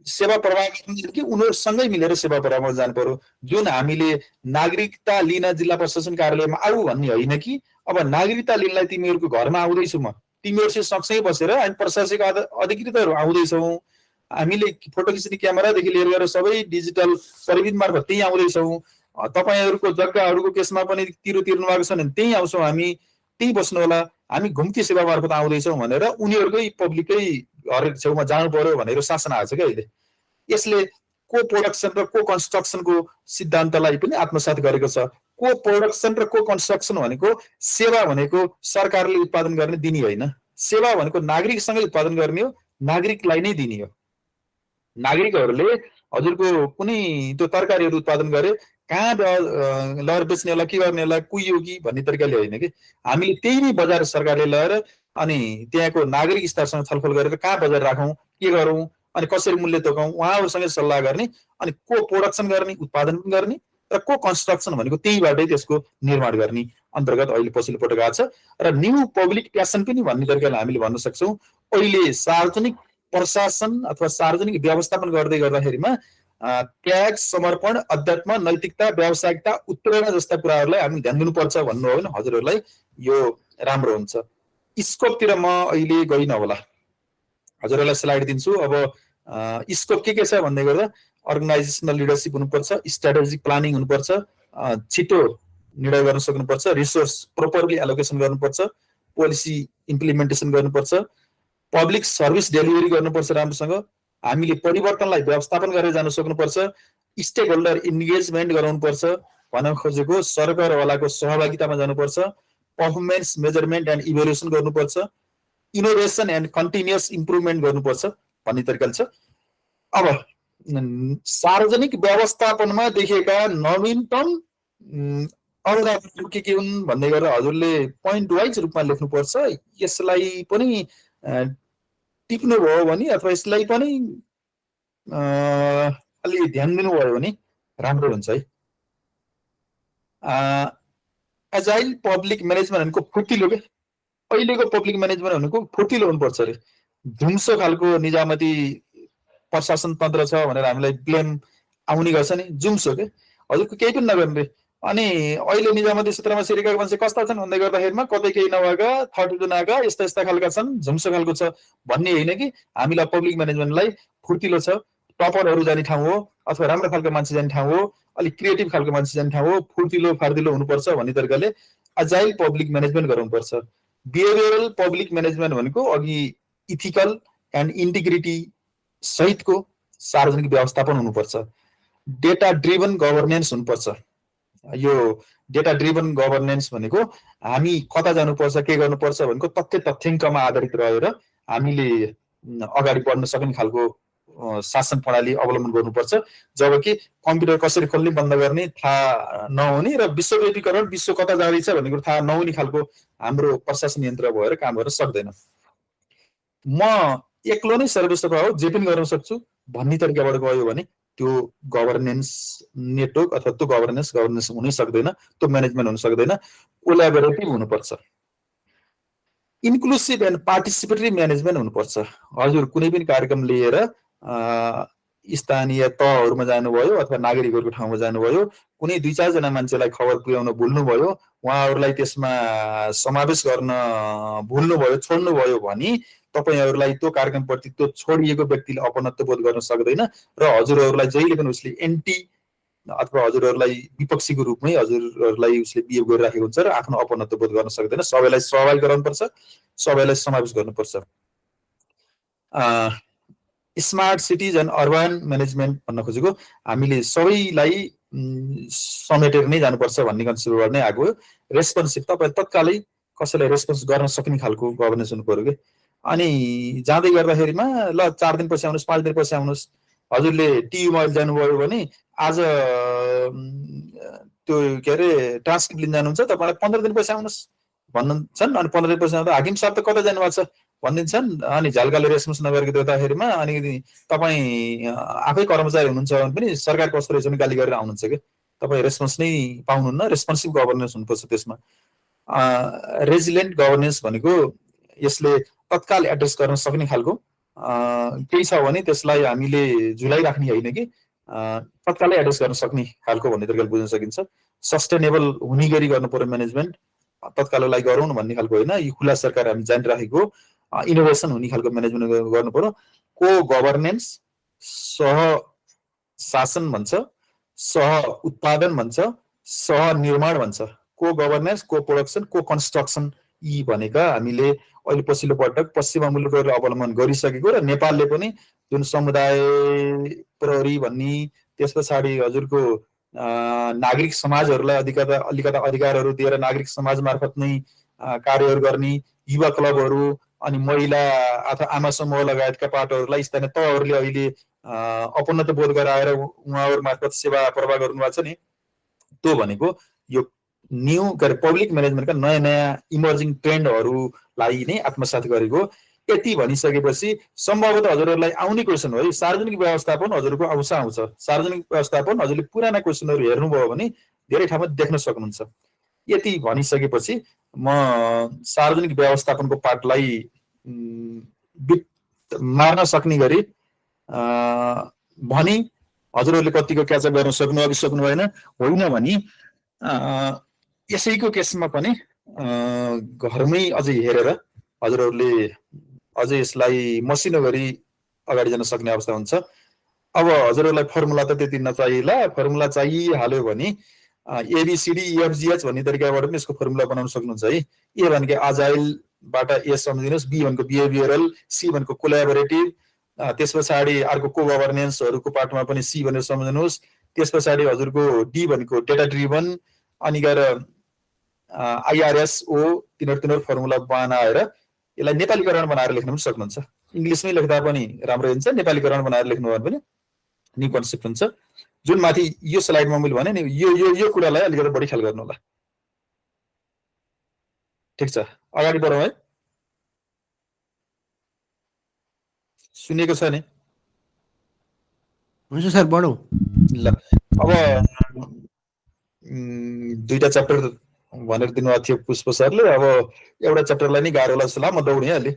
सेवा प्रवाह कि उनीहरूसँगै मिलेर सेवा प्रवाहमा जानु पर्यो। जुन हामीले नागरिकता लिन जिल्ला प्रशासन कार्यालयमा आऊ भन्ने होइन कि अब नागरिकता लिनलाई तिमीहरूको घरमा आउँदैछु म, तिमीहरूसँग सँगसँगै बसेर हामी प्रशासनिक अधिकृतहरू आउँदैछौँ, हामीले फोटो खिच्ने क्यामेरादेखि लिएर गएर सबै डिजिटल परिविध मार्फत त्यहीँ आउँदैछौँ। तपाईँहरूको जग्गाहरूको केसमा पनि तिरो तिर्नु भएको छ भने त्यहीँ आउँछौँ, हामी त्यहीँ बस्नु होला, हामी घुम्ती सेवा मार्फत आउँदैछौँ भनेर उनीहरूकै पब्लिकै घर छेउमा जानु पर्यो भनेर शासन आएको छ क्या अहिले। यसले को प्रोडक्सन र को कन्स्ट्रक्सनको सिद्धान्तलाई पनि आत्मसात गरेको छ। को प्रोडक्सन र को कन्स्ट्रक्सन भनेको सेवा भनेको सरकारले उत्पादन गर्ने दिने होइन, सेवा भनेको नागरिकसँगै उत्पादन गर्ने हो, नागरिकलाई नै दिने हो। नागरिकहरूले हजुरको कुनै त्यो तरकारीहरू उत्पादन गरे कहाँ लगेर बेच्नेलाई के गर्नेलाई कुहियो कि भन्ने तरिकाले होइन कि हामीले त्यही नै बजार सरकारले लगेर अनि त्यहाँको नागरिक स्तरसँग छलफल गरेर कहाँ बजार राखौँ, के गरौँ, अनि कसरी मूल्य तोकाउँ, उहाँहरूसँग सल्लाह गर्ने, अनि को प्रोडक्सन गर्ने, उत्पादन पनि गर्ने, र को कन्स्ट्रक्सन भनेको त्यहीबाटै त्यसको निर्माण गर्ने अन्तर्गत अहिले पछिल्लो पटक आएको छ। र न्यू पब्लिक प्यासन पनि भन्ने तरिकाले हामीले भन्न सक्छौँ। अहिले सार्वजनिक प्रशासन अथवा सार्वजनिक व्यवस्थापन गर्दै गर्दाखेरिमा त्याग, समर्पण, अध्यात्म, नैतिकता, व्यावसायिकता, उत्प्रेरणा जस्ता कुराहरूलाई हामी ध्यान दिनुपर्छ भन्नु हो भने हजुरहरूलाई यो राम्रो हुन्छ। स्कोपतिर म अहिले गइनँ होला, हजुरहरूलाई स्लाइड दिन्छु। अब स्कोप के छ भन्दै गर्दा अर्गनाइजेसनल लिडरसिप हुनुपर्छ, स्ट्राटेजिक प्लानिङ हुनुपर्छ, छिटो निर्णय गर्न सक्नुपर्छ, रिसोर्स प्रोपरली एलोकेसन गर्नुपर्छ, पोलिसी इम्प्लिमेन्टेसन गर्नुपर्छ, पब्लिक सर्भिस डेलिभरी गर्नुपर्छ राम्रोसँग, हामीले परिवर्तनलाई व्यवस्थापन गरेर जान सक्नुपर्छ, स्टेक होल्डर इन्गेजमेन्ट गराउनुपर्छ, भन्न खोजेको सरकारवालाको सहभागितामा जानुपर्छ, पर्फर्मेन्स मेजरमेन्ट एन्ड इभ्यालुएसन गर्नुपर्छ, इनोभेसन एन्ड कन्टिन्युअस इम्प्रुभमेन्ट गर्नुपर्छ भन्ने तरिकाले छ। अब सार्वजनिक व्यवस्थापनमा देखेका नवीनतम अवधारणाहरू के हुन् भन्दै गर्दा हजुरले पोइन्ट वाइज रूपमा लेख्नुपर्छ। यसलाई पनि टिप्नुभयो भने अथवा यसलाई पनि अलि ध्यान दिनुभयो भने राम्रो हुन्छ है। एजाइल पब्लिक म्यानेजमेन्ट भनेको फुर्तिलो के, अहिलेको पब्लिक म्यानेजमेन्ट भनेको फुर्तिलो हुनुपर्छ अरे। झुम्सो खालको निजामती प्रशासन तन्त्र छ भनेर हामीलाई ब्लेम आउने गर्छ नि, जुम्सो के, हजुरको केही पनि नगर्ने। अनि अहिले निजामती क्षेत्रमा छिरेका मान्छे कस्ता छन् भन्दै गर्दाखेरिमा कतै केही नभएका, 30 जनाका यस्ता यस्ता खालका छन्, झुम्सो खालको छ भन्ने होइन कि हामीलाई पब्लिक म्यानेजमेन्टलाई फुर्तिलो छ, टपरहरू जाने ठाउँ हो अथवा राम्रो खालको मान्छे जाने ठाउँ हो, अलिक क्रिएटिभ खालको मान्छे जाने ठाउँ हो, फुर्तिलो फार्दिलो हुनुपर्छ भन्ने तरिकाले अजाइल पब्लिक म्यानेजमेन्ट गराउनुपर्छ। बिहेभियरल पब्लिक म्यानेजमेन्ट भनेको अघि इथिकल एन्ड इन्टिग्रिटी सहितको सार्वजनिक व्यवस्थापन हुनुपर्छ। डेटा ड्रिभन गभर्नेन्स हुनुपर्छ। यो डेटा ड्रिभन गभर्नेन्स भनेको हामी कता जानुपर्छ, के गर्नुपर्छ भनेको तथ्याङ्कमा आधारित रहेर हामीले अगाडि बढ्न सक्ने खालको शासन प्रणाली अवलम्बन गर्नुपर्छ। जबकि कम्प्युटर कसरी खोल्ने बन्द गर्ने थाहा नहुने र विश्वव्यापीकरण, विश्व कता जाँदैछ भन्ने कुरो थाहा नहुने खालको हाम्रो प्रशासन यन्त्र भएर काम गर्न सक्दैन। म एक्लो नै सर्वस्व हो, जे पनि गर्न सक्छु भन्ने तरिकाबाट गयो भने त्यो गभर्नेन्स नेटवर्क अथवा त्यो गभर्नेन्स हुनै सक्दैन, त्यो म्यानेजमेन्ट हुन सक्दैन। कोलाबोरेटिभ हुनुपर्छ। इन्क्लुसिभ एन्ड पार्टिसिपेटरी म्यानेजमेन्ट हुनुपर्छ। हजुर कुनै पनि कार्यक्रम लिएर स्थानीय तहहरूमा जानुभयो अथवा नागरिकहरूको ठाउँमा जानुभयो, कुनै 2-4 जना मान्छेलाई खबर पुर्याउन भुल्नुभयो, उहाँहरूलाई त्यसमा समावेश गर्न भुल्नुभयो, छोड्नुभयो भने तपाईहरुलाई त्यो कार्यक्रमप्रति त्यो छोडिएको व्यक्तिले अपनत्व बोध गर्न सक्दैन र हजुरहरूलाई जहिले पनि उसले एन्टी अथवा हजुरहरूलाई विपक्षीको रूपमै हजुरहरूलाई उसले बिहेभ गरिराखेको हुन्छ र आफ्नो अपनत्व बोध गर्न सक्दैन। सबैलाई सहभागी गराउनुपर्छ, सबैलाई समावेश गर्नुपर्छ। Smart cities and urban management भन्न खोजेको हामीले सबैलाई समेटेर नै जानुपर्छ भन्ने कन्सेप्टबाट नै आएको। रेस्पोन्सिभ, तपाईं तत्कालै कसैलाई रेस्पोन्स गर्न सक्ने खालको गभर्नेन्स हुनु पर्यो के। अनि जाँदै गर्दाखेरिमा ल 4 दिन पछि आउनुस्, 5 दिन पछि आउनुस्, हजुरले टिभी मोबाइल जानुभयो भने आज त्यो के अरे ट्रान्सक्रिप्ट लिन जानुहुन्छ, तपाईलाई 15 दिन पछि आउनुस् भन्न्छन्। अनि 15 दिन पछि आउँदा हाकिम साहब त कता जानुभएको छ भनिदिन्छन्। अनि झल्काले रेस्पोन्स नगरेको देख्दाखेरिमा अनि तपाईँ आफै कर्मचारी हुनुहुन्छ भने पनि सरकार कस्तो रहेछ भने गाली गरेर आउनुहुन्छ के। तपाईँ रेस्पोन्स नै पाउनुहुन्न। रेस्पोन्सिभ गभर्नेन्स हुनुपर्छ त्यसमा। रेजिलिएन्ट गभर्नेन्स भनेको यसले तत्काल एड्रेस गर्न सक्ने खालको केही छ भने त्यसलाई हामीले झुलाइराख्ने होइन कि तत्कालै एड्रेस गर्न सक्ने खालको भन्ने तरिकाले बुझ्न सकिन्छ। सस्टेनेबल हुने गरी गर्नु पर्यो म्यानेजमेन्ट, तत्काललाई गरौँ भन्ने खालको होइन। यो खुला सरकार हामी जानिराखेको इनोभेसन हुने खालको म्यानेजमेन्ट गर्नु पर्यो। को गभर्नेन्स, सह शासन भन्छ, सह उत्पादन भन्छ, सह निर्माण भन्छ। को गभर्नेन्स, को प्रोडक्सन, को कन्स्ट्रक्सन, यी भनेका हामीले अहिले पछिल्लो पटक पश्चिमा मुलुकहरूले अवलम्बन गरिसकेको र नेपालले पनि जुन समुदाय प्रहरी भन्ने, त्यस पछाडि हजुरको नागरिक समाजहरूलाई अलिकता अधिकारहरू दिएर नागरिक समाज मार्फत नै कार्यहरू गर्ने युवा क्लबहरू अनि महिला अथवा आमा समूह लगायतका पाटोहरूलाई स्थानीय तहहरूले अहिले अपनत्व बोध गराएर उहाँहरू मार्फत सेवा प्रवाह गर्नुभएको छ नि। त्यो भनेको यो न्यू पब्लिक म्यानेजमेन्टका नयाँ नयाँ इमर्जिङ ट्रेन्डहरूलाई नै आत्मसात गरेको। यति भनिसकेपछि सम्भवतः हजुरहरूलाई आउने क्वेसन हो है, सार्वजनिक व्यवस्थापन हजुरको आउँछ। सार्वजनिक व्यवस्थापन हजुरले पुराना क्वेसनहरू हेर्नुभयो भने धेरै ठाउँमा देख्न सक्नुहुन्छ। यति भनिसकेपछि म सार्वजनिक व्यवस्थापनको पाठलाई मार्न सक्ने गरी भनी हजुरहरूले कतिको क्याचअप गर्न सक्नु कि सक्नु भएन, होइन भने यसैको केसमा पनि घरमै अझै हेरेर हजुरहरूले अझै यसलाई मसिनो गरी अगाडि जान सक्ने अवस्था हुन्छ। अब हजुरहरूलाई फर्मुला त त्यति नचाहिएला, फर्मुला चाहिहाल्यो भने एबिसिडी इएफजिएच भन्ने तरिकाबाट पनि यसको फर्मुला बनाउन सक्नुहुन्छ है। ए भनेको आजाइलबाट ए सम्झिनुहोस्, बी भनेको बिहेभियरल, सी भनेको कोल्याबोरेटिभ, त्यस पछाडि अर्को को गभर्नेन्सहरूको पार्टमा पनि सी भनेर सम्झिनुहोस्। त्यस पछाडि हजुरको डी भनेको डेटा ड्रिभन, अनि गएर आइआरएसओ तिनीहरू फर्मुला बनाएर यसलाई नेपालीकरण बनाएर लेख्न पनि सक्नुहुन्छ। इङ्ग्लिसमै लेख्दा पनि राम्रो हुन्छ, नेपालीकरण बनाएर लेख्नु भने पनि न्यू कन्सेप्ट हुन्छ। जुन माथि यो स्लाइडमा मैले भने नि यो कुरालाई अलिकति बढी ख्याल गर्नु होला। ठिक छ, अगाडि बढौँ है। सुनेको छ नि? हुन्छ सर, बढौँ। ल अब दुईटा च्याप्टर भनेर दिनुभएको थियो पुष्प सरले। अब एउटा च्याप्टरलाई नै गाह्रो लाग्छ, म दौडिहालेँ।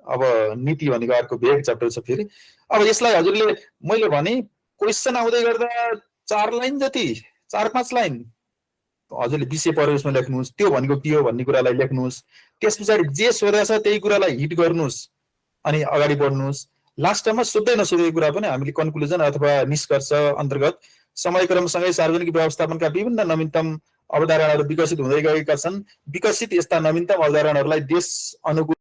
अब नीति भनेको अर्को भेग च्याप्टर छ फेरि। अब यसलाई हजुरले मैले भने क्वेसन आउँदै गर्दा 4 लाइन जति, 4-5 लाइन हजुरले विषय परिवेशमा लेख्नुहोस्, त्यो भनेको के हो भन्ने कुरालाई लेख्नुहोस्। त्यस पछाडि जे सोधेको छ त्यही कुरालाई हिट गर्नुहोस् अनि अगाडि बढ्नुहोस्। लास्टमा सोध्दै नसोधेको कुरा पनि हामीले कन्क्लुजन अथवा निष्कर्ष अन्तर्गत समयक्रमसँगै सार्वजनिक व्यवस्थापनका विभिन्न नवीनतम अवधारणाहरू विकसित हुँदै गएका छन्। विकसित यस्ता नवीनतम अवधारणाहरूलाई देश अनुकूल